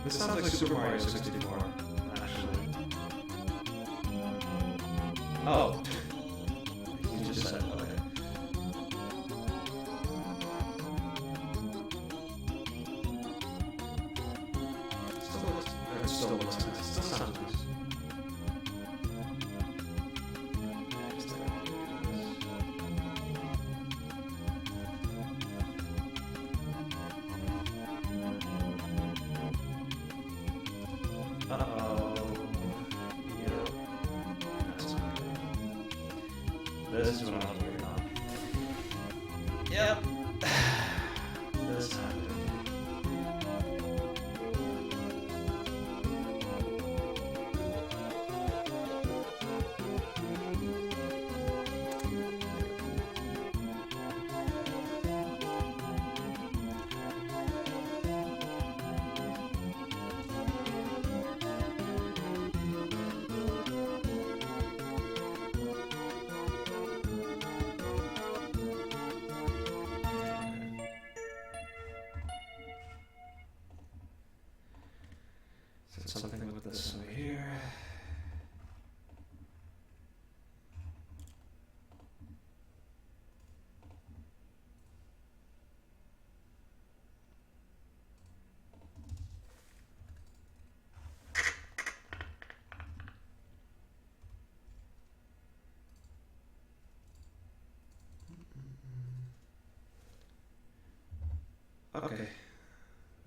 This sounds like Super Mario 64, actually. Oh. You just said, okay. Still looks very it still looks nice. It still sounds nice. Uh-oh. Yeah. That's not good. This is what I'm working on. Yep. This happened. Something with this over here. Okay,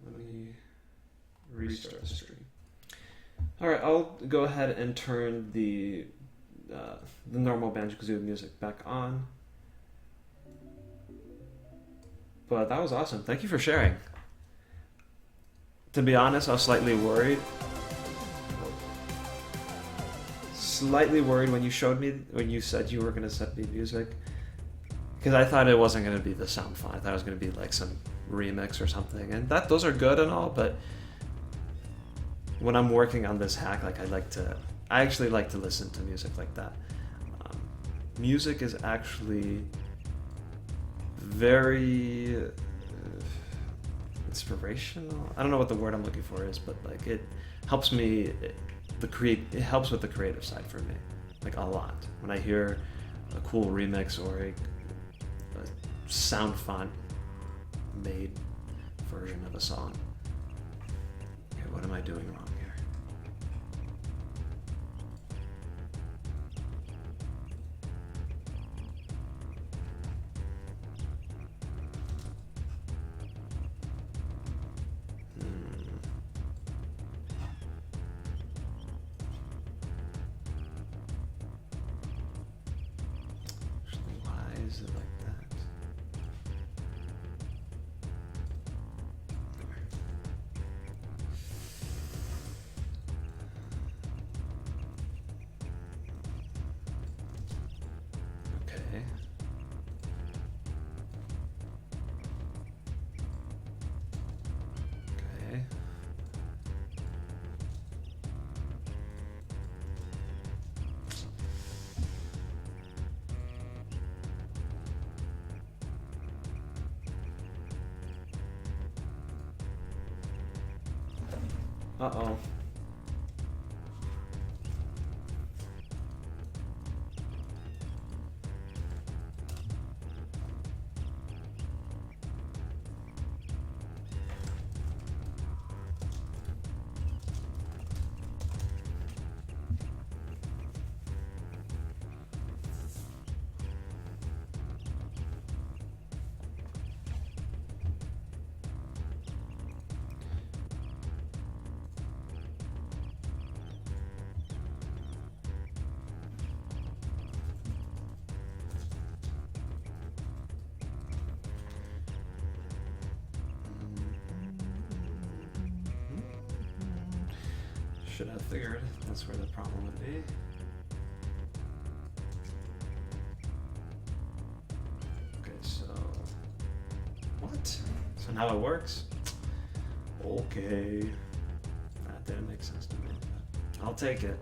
let me restart the stream. All right, I'll go ahead and turn the normal Banjo-Kazooie music back on. But that was awesome. Thank you for sharing. To be honest, I was slightly worried. When you showed me, when you said you were going to set me music. Because I thought it wasn't going to be the sound font. I thought it was going to be like some remix or something. And those are good and all, but when I'm working on this hack, like I actually like to listen to music like that. Music is actually very inspirational. I don't know what the word I'm looking for is, but like it helps me. It helps with the creative side for me, like a lot. When I hear a cool remix or a sound font made version of a song. Okay, what am I doing wrong here? Actually, why is it like that? Okay. Okay. Uh-oh. Should have figured that's where the problem would be. Okay, so what? So now it works? Okay. That didn't make sense to me, but I'll take it.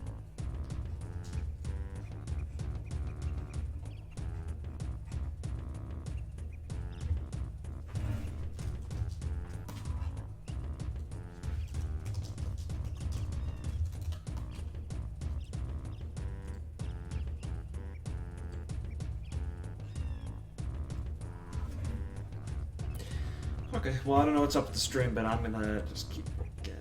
Okay, well, I don't know what's up with the stream, but I'm gonna just keep working.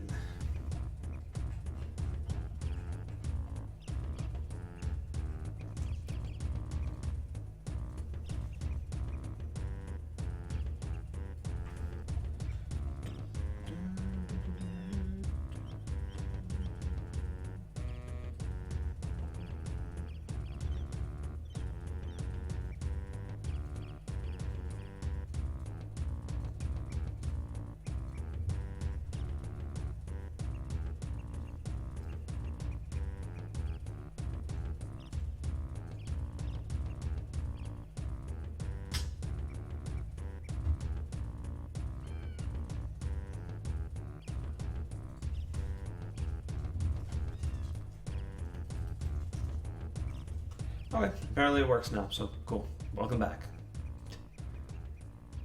Okay, apparently it works now, so cool. Welcome back.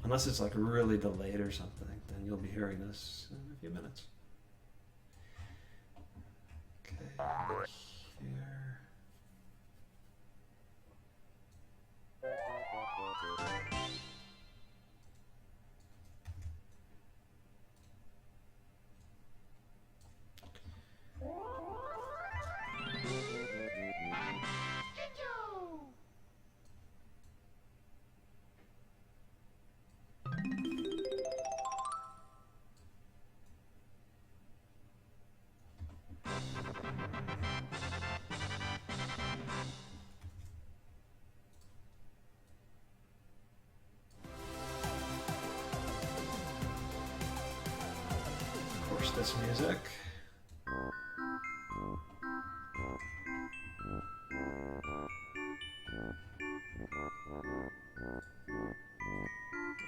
Unless it's like really delayed or something, then you'll be hearing this in a few minutes. Okay, here. Of course, this music.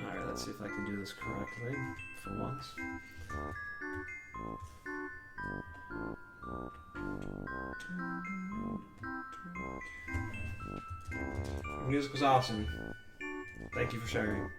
Alright, let's see if I can do this correctly for once. The music was awesome. Thank you for sharing.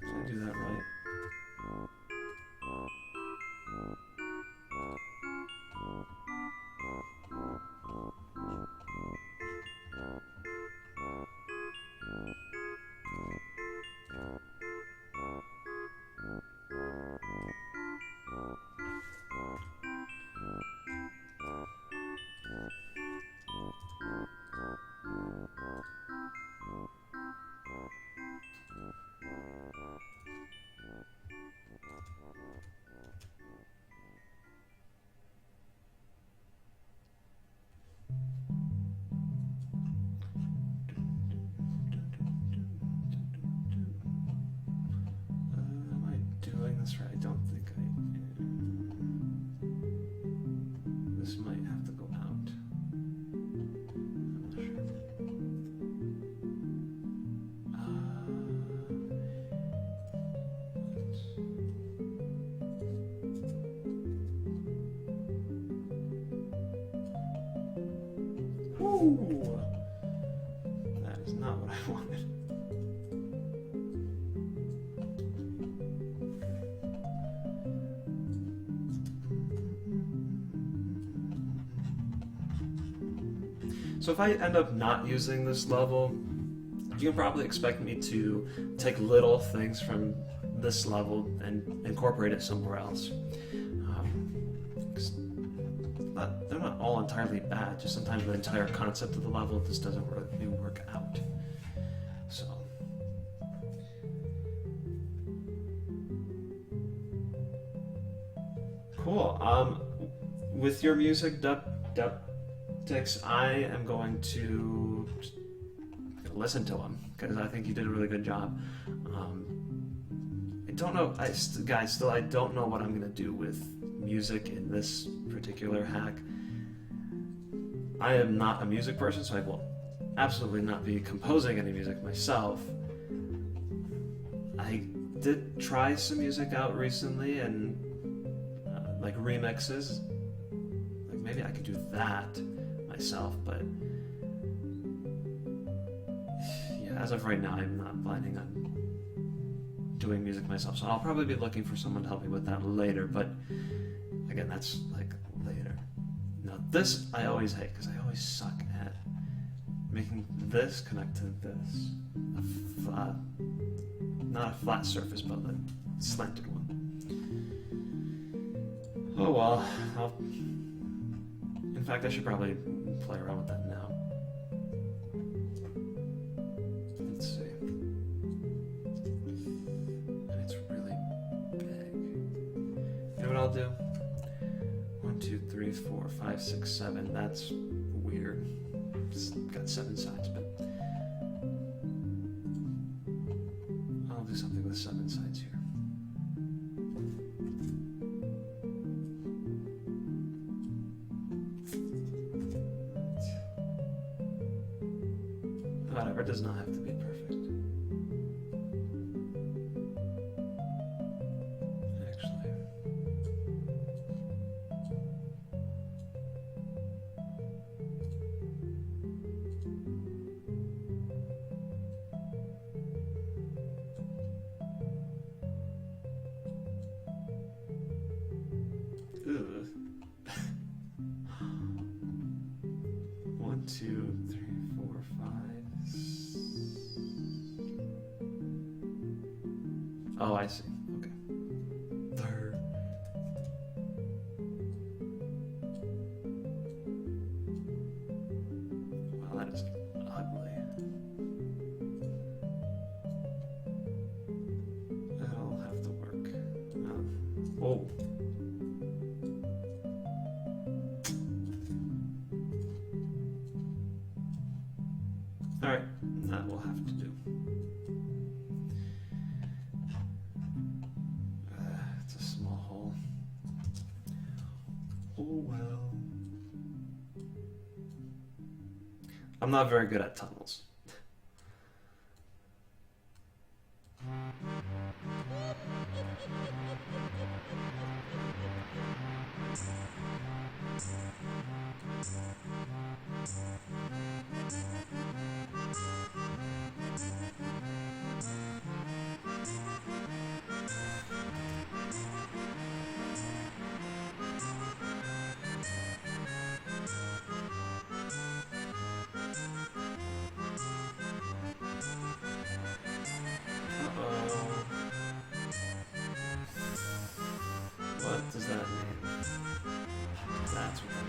Did I do that right? Am I doing this right? I don't think I am. This might have to go out. I'm not sure. Ooh, that is not what I wanted. So if I end up not using this level, you can probably expect me to take little things from this level and incorporate it somewhere else. 'Cause they're not all entirely bad, just sometimes the entire concept of the level just doesn't really work out. So. Cool. With your music, Duptix, I am going to listen to them because I think you did a really good job. I don't know, guys. I don't know what I'm gonna do with music in this particular hack. I am not a music person, so I will absolutely not be composing any music myself. I did try some music out recently and like remixes. Like maybe I could do that myself, but yeah, as of right now, I'm not planning on doing music myself. So I'll probably be looking for someone to help me with that later. But again, that's like later. Now this I always hate because I always suck at making this connect to this. Not a flat surface, but a slanted one. Oh well. In fact, I should probably play around with that now. Let's see. And it's really big. You know what I'll do? 1, 2, 3, 4, 5, 6, 7. That's weird. It's got 7 sides, but I'll do something with 7 sides here. Whatever, it does not have to be perfect. Actually. Ugh. 1, 2, 3, 4, 5. Oh, I see. Okay. Third. Well, that is ugly. That'll have to work. Oh. Alright, that will have to do. It's a small hole. Oh well. I'm not very good at tunnels. What does that mean? That's what that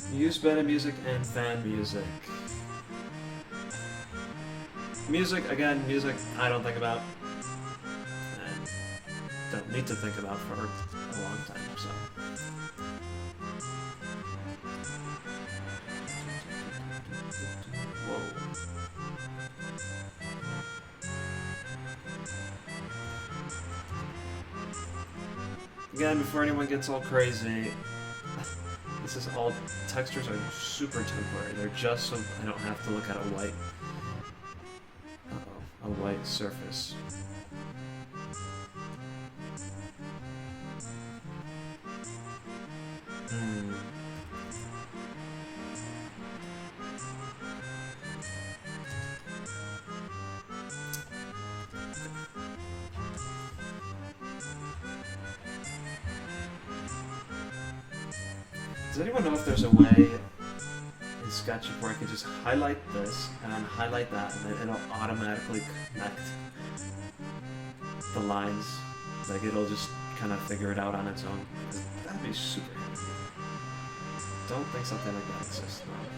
means. Use beta music and fan music. Music, again, music I don't think about. And don't need to think about for a long time, so. Whoa. Again, before anyone gets all crazy, this is all, textures are super temporary. They're just so I don't have to look at a white, a white surface. Does anyone know if there's a way in SketchUp where I can just highlight this and then highlight that and then it'll automatically connect the lines? Like it'll just kind of figure it out on its own. That'd be super handy. Don't think something like that exists though.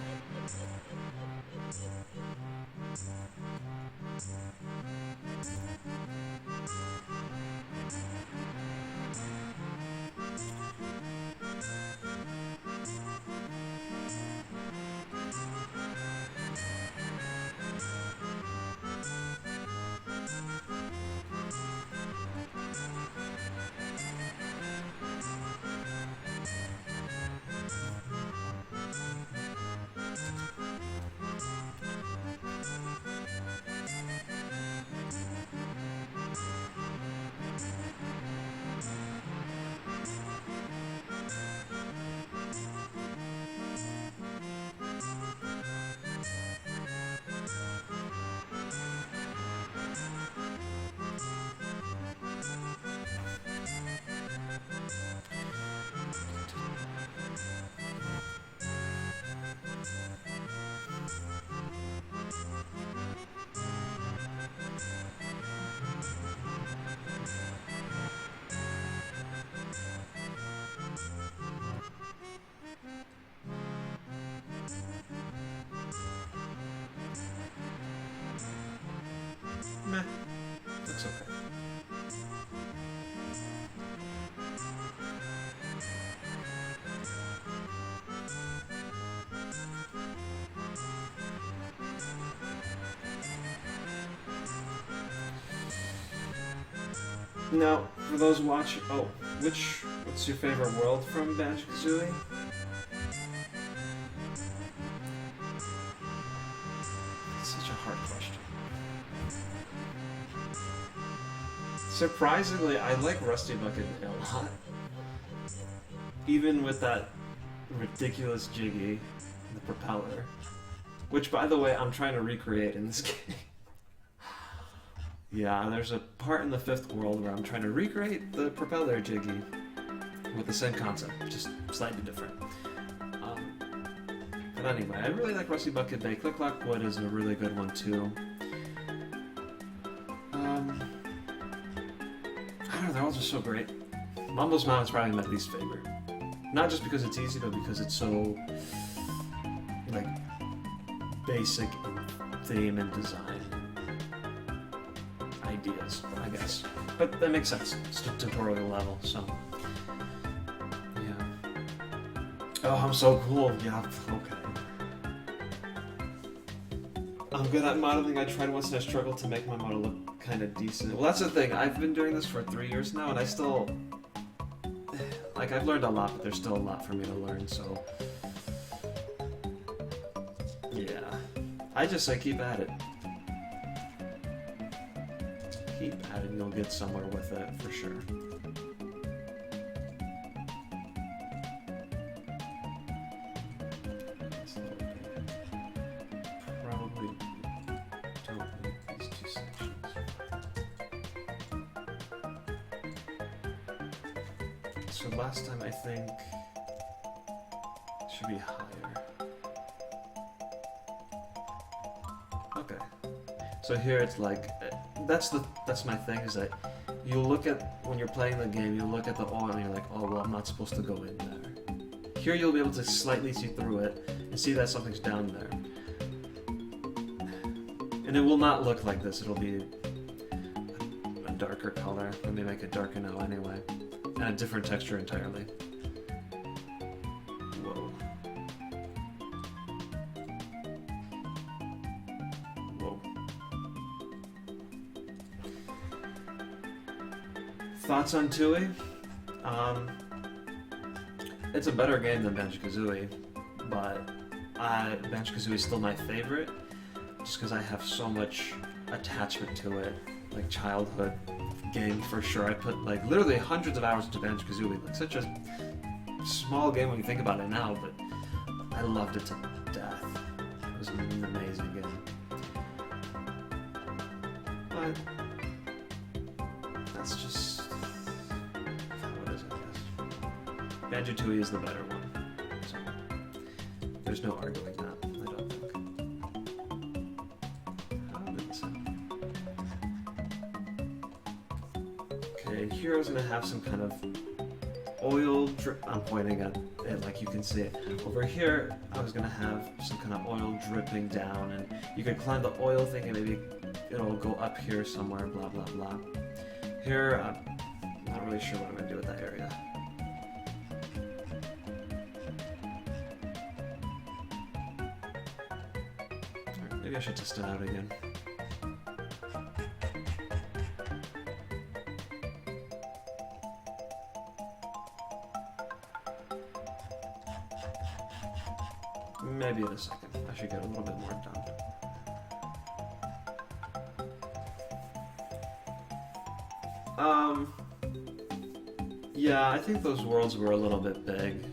Meh. Looks okay. Now, for those watching, what's your favorite world from Banjo-Kazooie? It's such a hard question. Surprisingly, I like Rusty Bucket a lot. Even with that ridiculous jiggy, the propeller. Which, by the way, I'm trying to recreate in this game. Yeah, there's a part in the fifth world where I'm trying to recreate the propeller jiggy with the same concept, just slightly different. But anyway, I really like Rusty Bucket Bay. Click Clock Wood is a really good one too. I don't know, they're all just so great. Mumbo's Mountain is probably my least favorite. Not just because it's easy, but because it's so like basic in theme and design ideas, I guess. But that makes sense. It's a tutorial level, so yeah. Oh, I'm so cool. Yeah, okay. I'm good at modeling. I tried once and I struggled to make my model look kind of decent. Well, that's the thing. I've been doing this for 3 years now, and I still like I've learned a lot, but there's still a lot for me to learn. So yeah, I just say keep at it. Keep at it, you'll get somewhere with it for sure. Probably don't need these two sections. So last time I think it should be higher. Okay. So here it's like that's my thing is that you look at when you're playing the game, you look at the oil and you're like, oh well, I'm not supposed to go in there. Here you'll be able to slightly see through it and see that something's down there. And it will not look like this. It'll be a darker color. Let me make it darker now anyway. And a different texture entirely. Whoa. Whoa. Thoughts on Tui? It's a better game than Banjo-Kazooie, but Banjo-Kazooie is still my favorite, just because I have so much attachment to it, like childhood game for sure. I put like literally hundreds of hours into Banjo-Kazooie, like such a small game when you think about it now, but I loved it to death. It was an amazing game. But that's just how it is, I guess. Banjo-Tooie is the better one, so there's no arguing that, I don't think. How did this happen? Okay, here I was going to have some kind of oil drip. I'm pointing at it like you can see it. Over here, I was going to have some kind of oil dripping down, and you could climb the oil thing and maybe it'll go up here somewhere, blah, blah, blah. Here, I'm not really sure what I'm going to do with that area. Alright, maybe I should test it out again. Maybe in a second. I should get a little bit more done. Yeah, I think those worlds were a little bit big,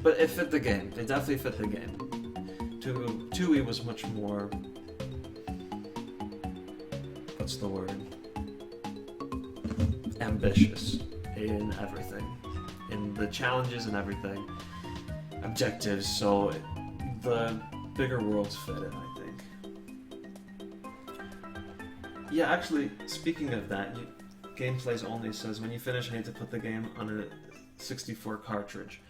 but it fit the game. They definitely fit the game. Tui was much more... what's the word? Ambitious in everything. In the challenges and everything. Objectives, so the bigger worlds fit it, I think. Yeah, actually, speaking of that, Gameplays Only says when you finish, I need to put the game on a 64 cartridge.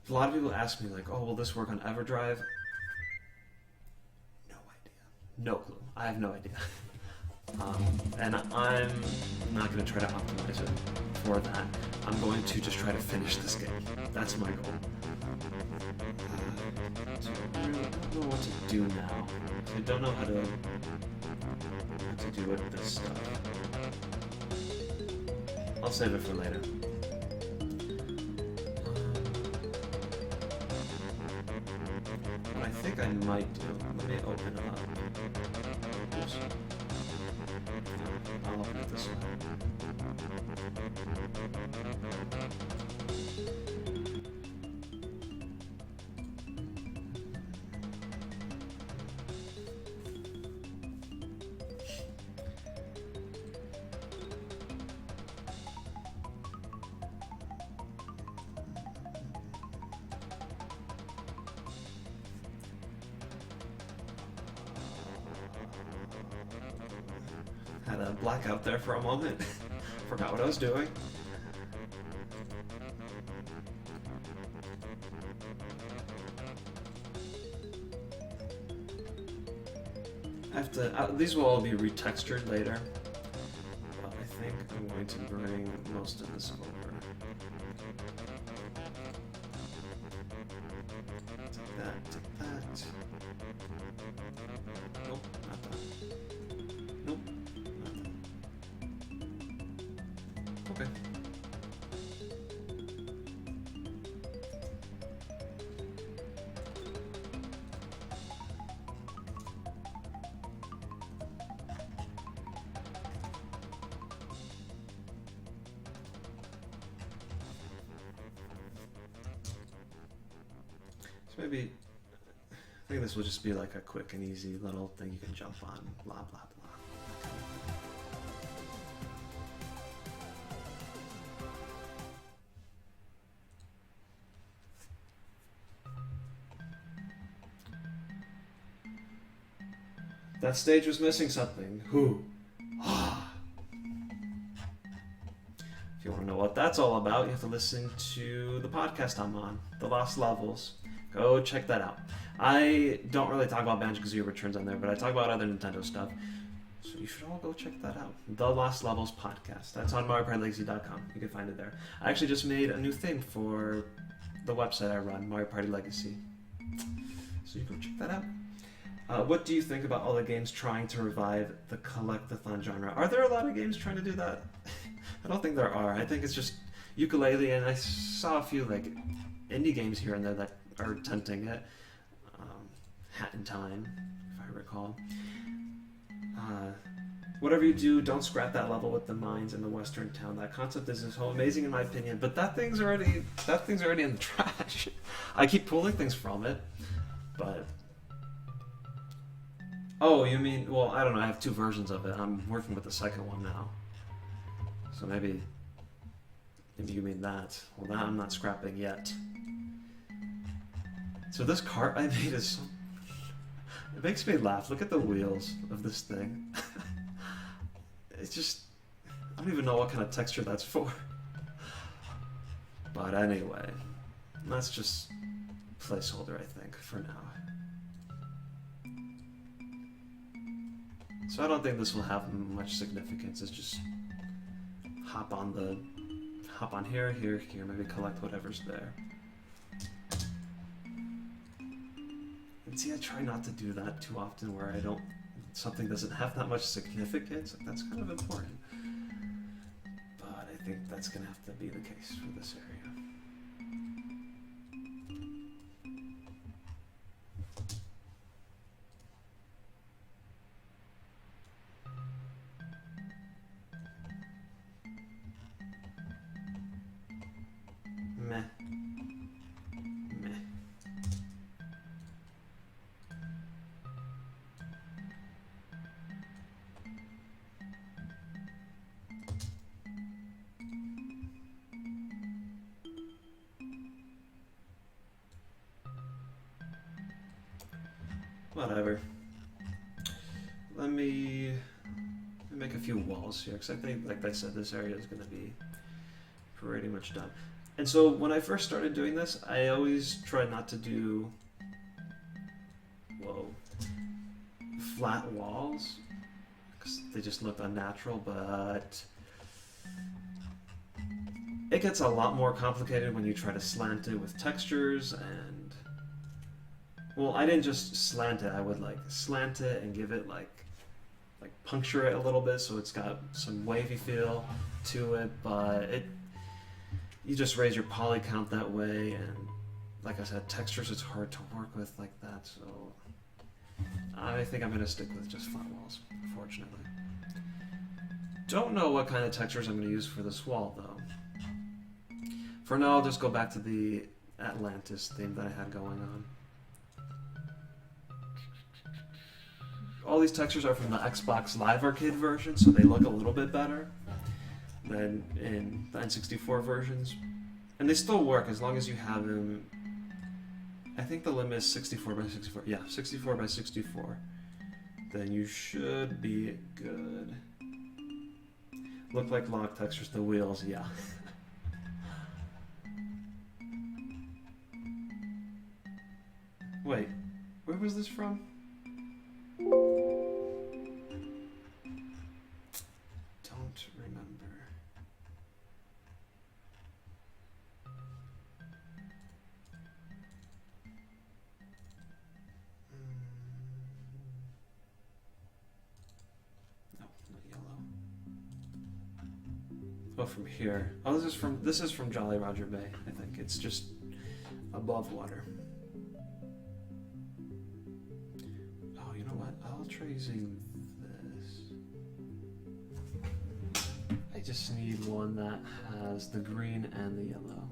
A lot of people ask me, like, oh, will this work on EverDrive? No idea. No clue. I have no idea. And I'm not going to try to optimize it for that. I'm going to just try to finish this game. That's my goal. So I don't know what to do now. I don't know how to do with this stuff. I'll save it for later. What I think I might do, let me open up. Oops. I'll open it this way. Had a blackout there for a moment. Forgot what I was doing. I have to. These will all be retextured later. But I think I'm going to bring most of this over. Take that. Take that. Nope, not that. Nope. Okay. So maybe I think this will just be like a quick and easy little thing you can jump on, blah blah blah. That stage was missing something. Who? If you want to know what that's all about, you have to listen to the podcast I'm on, The Lost Levels. Go check that out. I don't really talk about Banjo-Kazooie Returns on there, but I talk about other Nintendo stuff. So you should all go check that out. The Lost Levels podcast. That's on MarioPartyLegacy.com. You can find it there. I actually just made a new theme for the website I run, Mario Party Legacy. So you go check that out. What do you think about all the games trying to revive the collectathon genre? Are there a lot of games trying to do that? I don't think there are. I think it's just ukulele, and I saw a few like indie games here and there that are attempting it. Hat in Time, if I recall. Whatever you do, don't scrap that level with the mines in the western town. That concept is so amazing in my opinion, but that thing's already in the trash. I keep pulling things from it, but. Oh, you mean, well, I don't know, I have two versions of it. I'm working with the second one now. So maybe you mean that. Well, that I'm not scrapping yet. So this cart I made is so... It makes me laugh. Look at the wheels of this thing. It's just... I don't even know what kind of texture that's for. But anyway, that's just placeholder, I think, for now. So I don't think this will have much significance. It's just hop on here, maybe collect whatever's there. And see, I try not to do that too often where something doesn't have that much significance. Like, that's kind of important. But I think that's gonna have to be the case for this area. Meh. Meh. Whatever. Let me make a few walls here, because I think, like I said, this area is going to be pretty much done. And so when I first started doing this, I always tried not to do, flat walls, because they just looked unnatural, but it gets a lot more complicated when you try to slant it with textures and... Well, I didn't just slant it, I would like slant it and give it like puncture it a little bit so it's got some wavy feel to it, but you just raise your poly count that way, and like I said, textures it's hard to work with like that, so I think I'm going to stick with just flat walls, unfortunately. Don't know what kind of textures I'm going to use for this wall, though. For now, I'll just go back to the Atlantis theme that I had going on. All these textures are from the Xbox Live Arcade version, so they look a little bit better than in the N64 versions. And they still work as long as you have them... I think the limit is 64 by 64. Yeah, 64 by 64. Then you should be good. Look like log textures, the wheels, yeah. Wait, where was this from? Don't remember. No, not yellow. Oh, from here. Oh, this is from Jolly Roger Bay, I think. It's just above water. Oh, you know what? I'll try using this. I just need one that has the green and the yellow.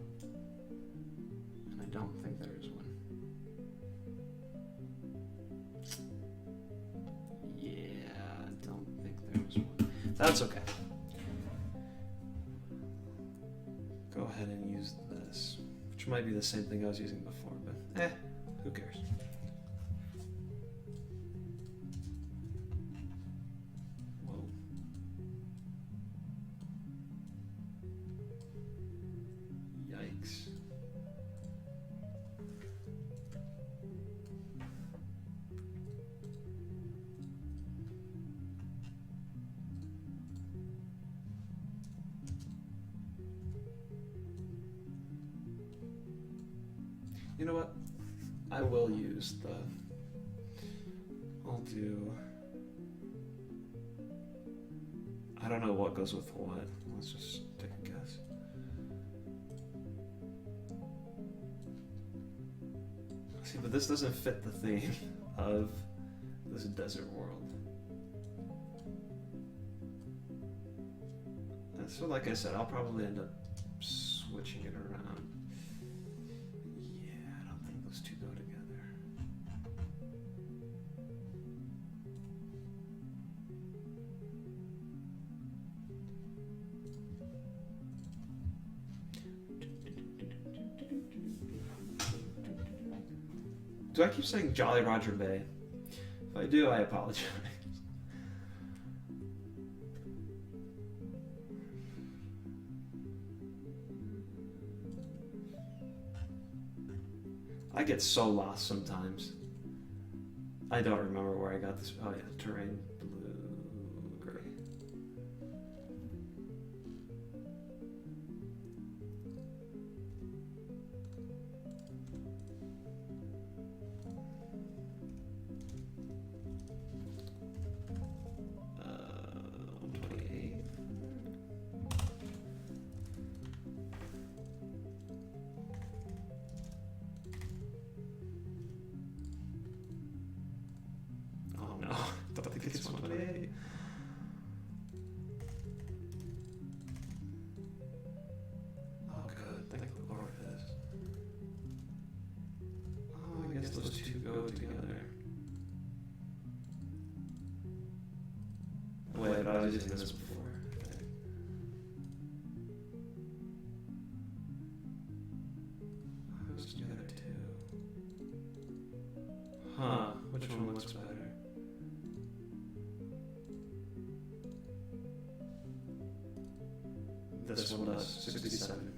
And I don't think there is one. Yeah, I don't think there is one. That's okay. Go ahead and use this, which might be the same thing I was using before, but who cares? Whoa. Yikes. You know what? I will use the... I'll do... I don't know what goes with what. Let's just take a guess. See, but this doesn't fit the theme of this desert world. And so like I said, I'll probably end up switching it around. Those two go together. Do I keep saying Jolly Roger Bay? If I do, I apologize. I get so lost sometimes. I don't remember where I got this. Oh yeah, terrain, blue, gray. I think it's 128. Oh good, thank the Lord for this. Oh, I guess those two go together. Wait, I was using this before. Okay. Who's the other two? Huh, which one looks better? This one does, 67.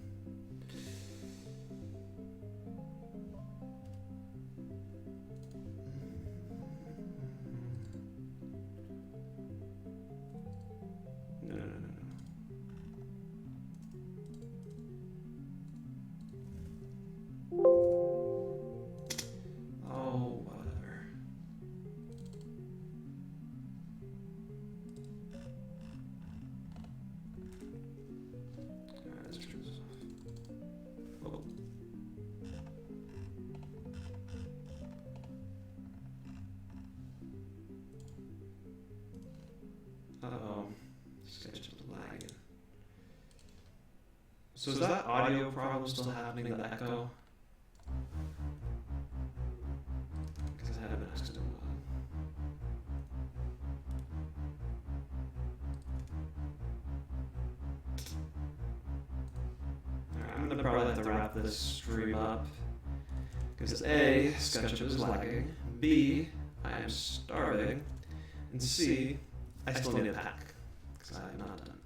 Uh-oh. Sketch is lagging. So is that audio problem still happening, the echo? Because I haven't asked in a while. Alright, I'm gonna probably have to wrap this stream up. Because A, SketchUp is lagging. B, I am starving. And C, I still need a pack. Because I have not done.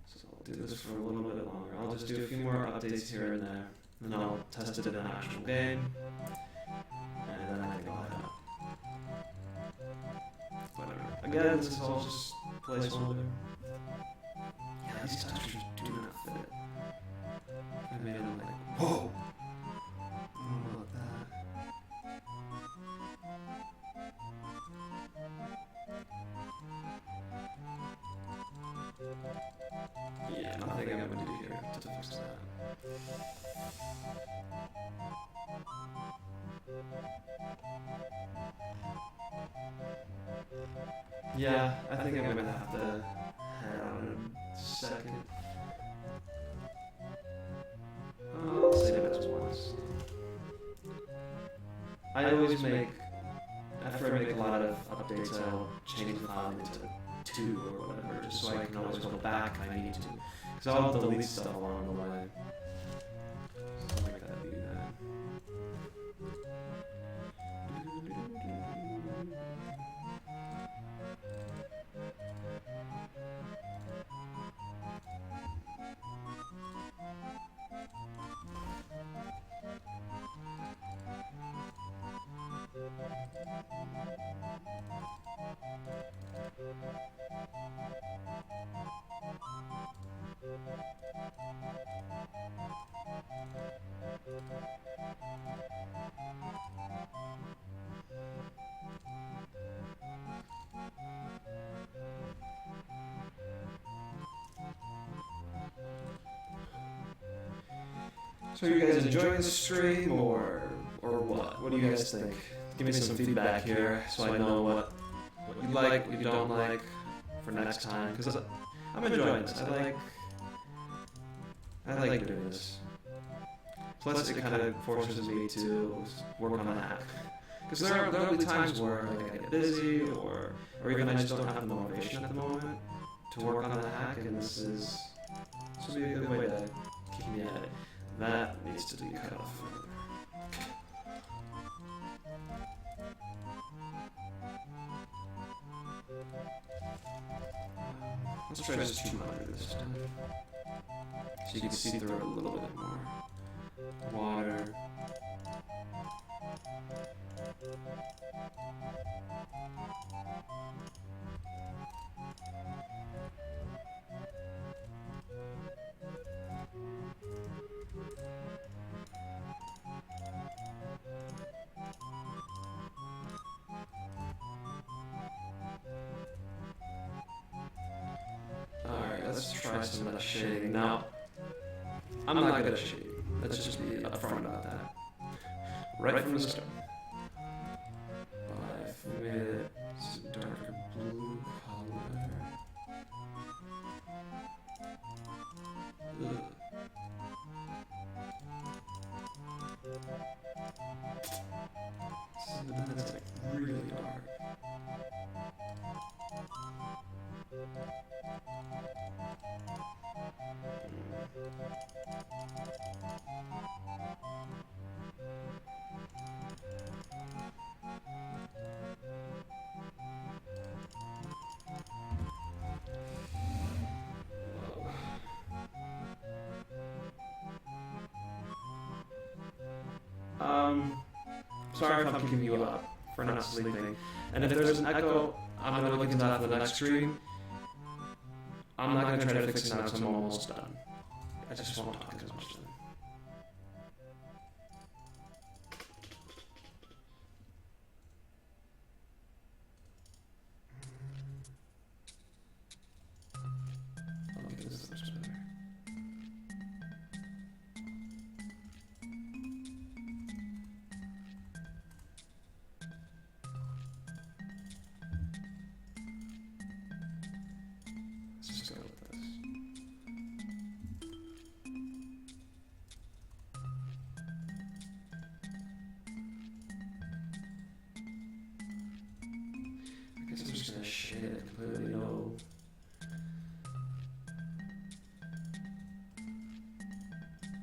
So I'll do this for a little bit longer. I'll just do a few more updates here and there. And then I'll test it in an actual game. And then I think I'll head out. Whatever. Again, this is all just placeholder. Yeah, these textures do not fit. I made them like, whoa! I don't know about that. Yeah, nothing I'm gonna do here to fix that. Yeah, I think I'm gonna have to head out in a second. I'll save it as once. I always make, after I make a lot of updates, I'll change the file into 2 or whatever, just so I can always go back if I need to. Because I'll delete stuff along the way. So I'll make that be that. So are you guys enjoying the stream or what? What do you guys think? Give me some feedback here so I know what you like, what you don't like for next time. Because I'm enjoying this. I like doing this. Plus it kind of forces me to work on a hack. Because there'll be times where like, I get busy or even I just don't have the motivation at the moment to work on the hack, and this will be a good way to keep me at it. That needs to be cut off further. Let's try just 200 this time. So you can see through it a little bit more. Water. Alright, let's try some of that shading. Now, I'm not good at shading. Let's just be upfront about that. Right from the start. I've made it some darker blue color. Ugh. So then it's like really dark. Sorry if I'm keeping you up for not sleeping. And if there's an echo, I'm going to look into that for the next stream. I'm not going to try to fix it now because I'm almost done. I just won't talk as much then. Okay, this looks better. just go with this. I guess I'm just gonna shade it completely no.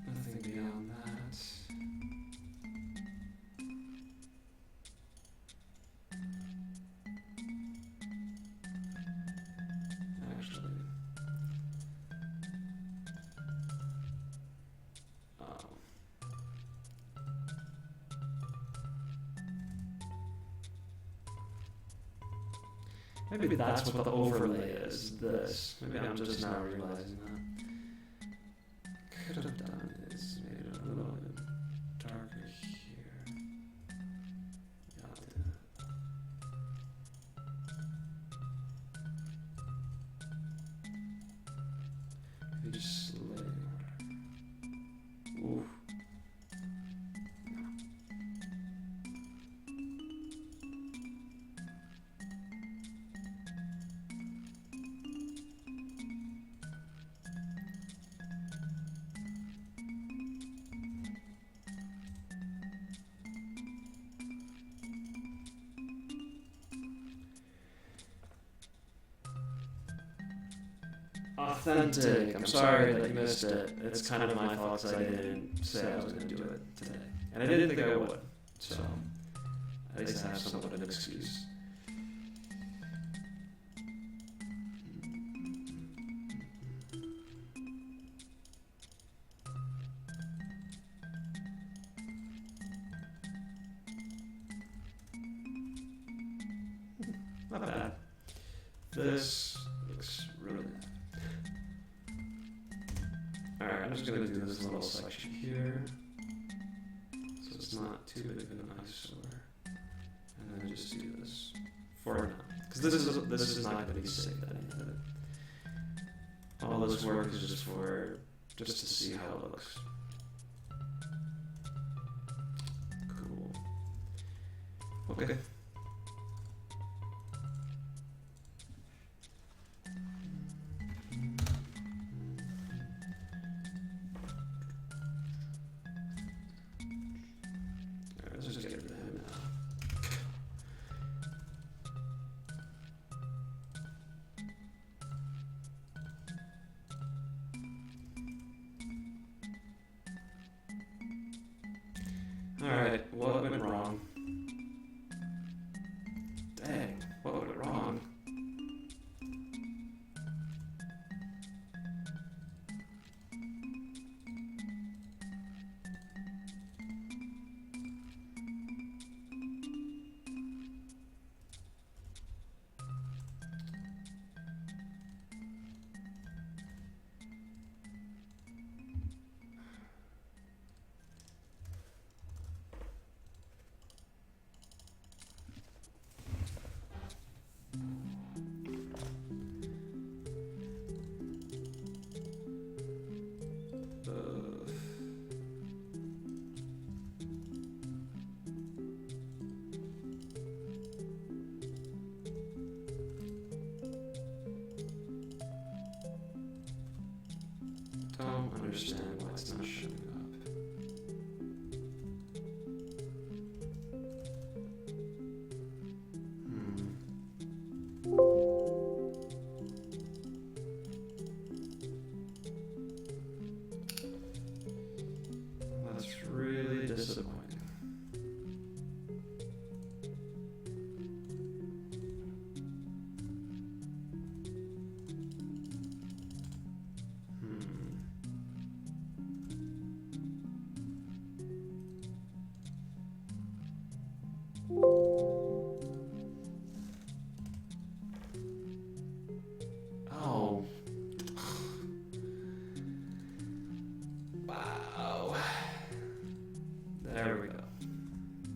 Nothing beyond that. Actually, maybe that's what the overlay is. This. Maybe I'm just now realizing that. Could have done is made it a little bit darker here. Yeah. Maybe just slightly harder. Ooh. Authentic. I'm sorry that you missed it. It's kind of my fault because I didn't say I was going to do it today. And I didn't think I would. So, at least I have somewhat of an excuse. Not bad. This looks really bad. Alright, I'm just going to do this little section here, so it's not too big of an eyesore, and then just do this for now, because this is not going to be saved any of it. All this work is just to see how it looks. Cool. Okay. Let's just get rid of him now. Alright, what went wrong? Dang, what went wrong? Don't understand why it's not showing up. That's really disappointing. Oh. Wow. There we go.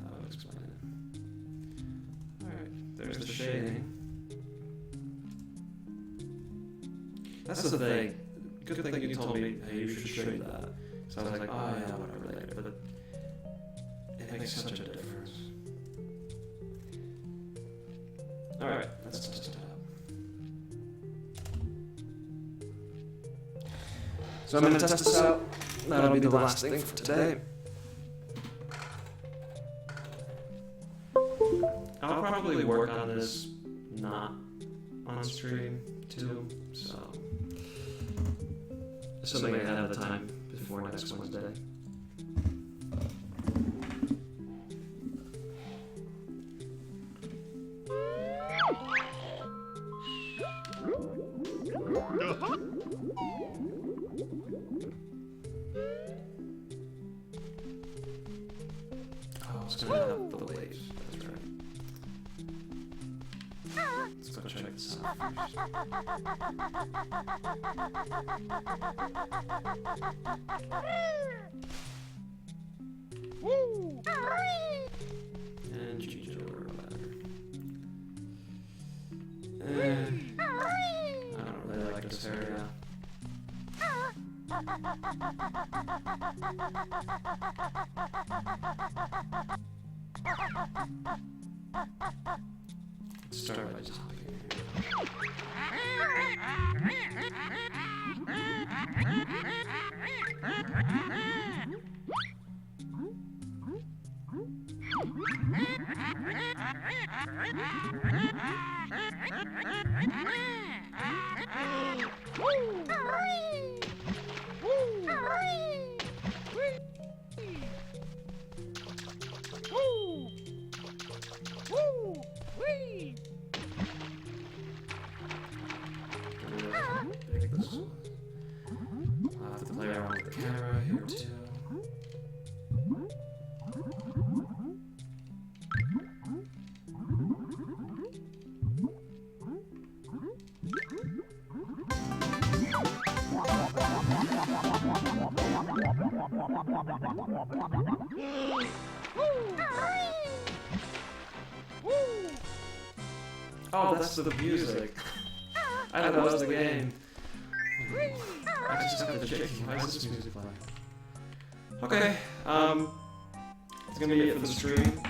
That'll explain it. Alright, there's the shading. That's the thing. Good thing you told me, hey, you should shade that. So I was like, oh yeah, whatever later. But it makes such a difference. Alright, let's test it out. So I'm gonna test this out. That'll be the last thing for today. I'll probably work on this not on stream too, so assuming I have the time before next Wednesday. Oh, it's gonna have the wave. That's right. Let's go check this out first. And change it over a ladder. I don't really like this area. Let's start by just hopping in I'll have to play around with the camera here too. Oh, that's the music. I thought that was the game. I just got the shaking. Why is this music playing? Okay, it's gonna be it for the stream.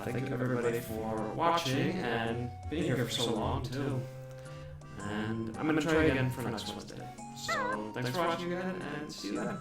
Thank you everybody for watching and being here for so long too. And I'm gonna try again for next Wednesday. So thanks for watching again, and see you then.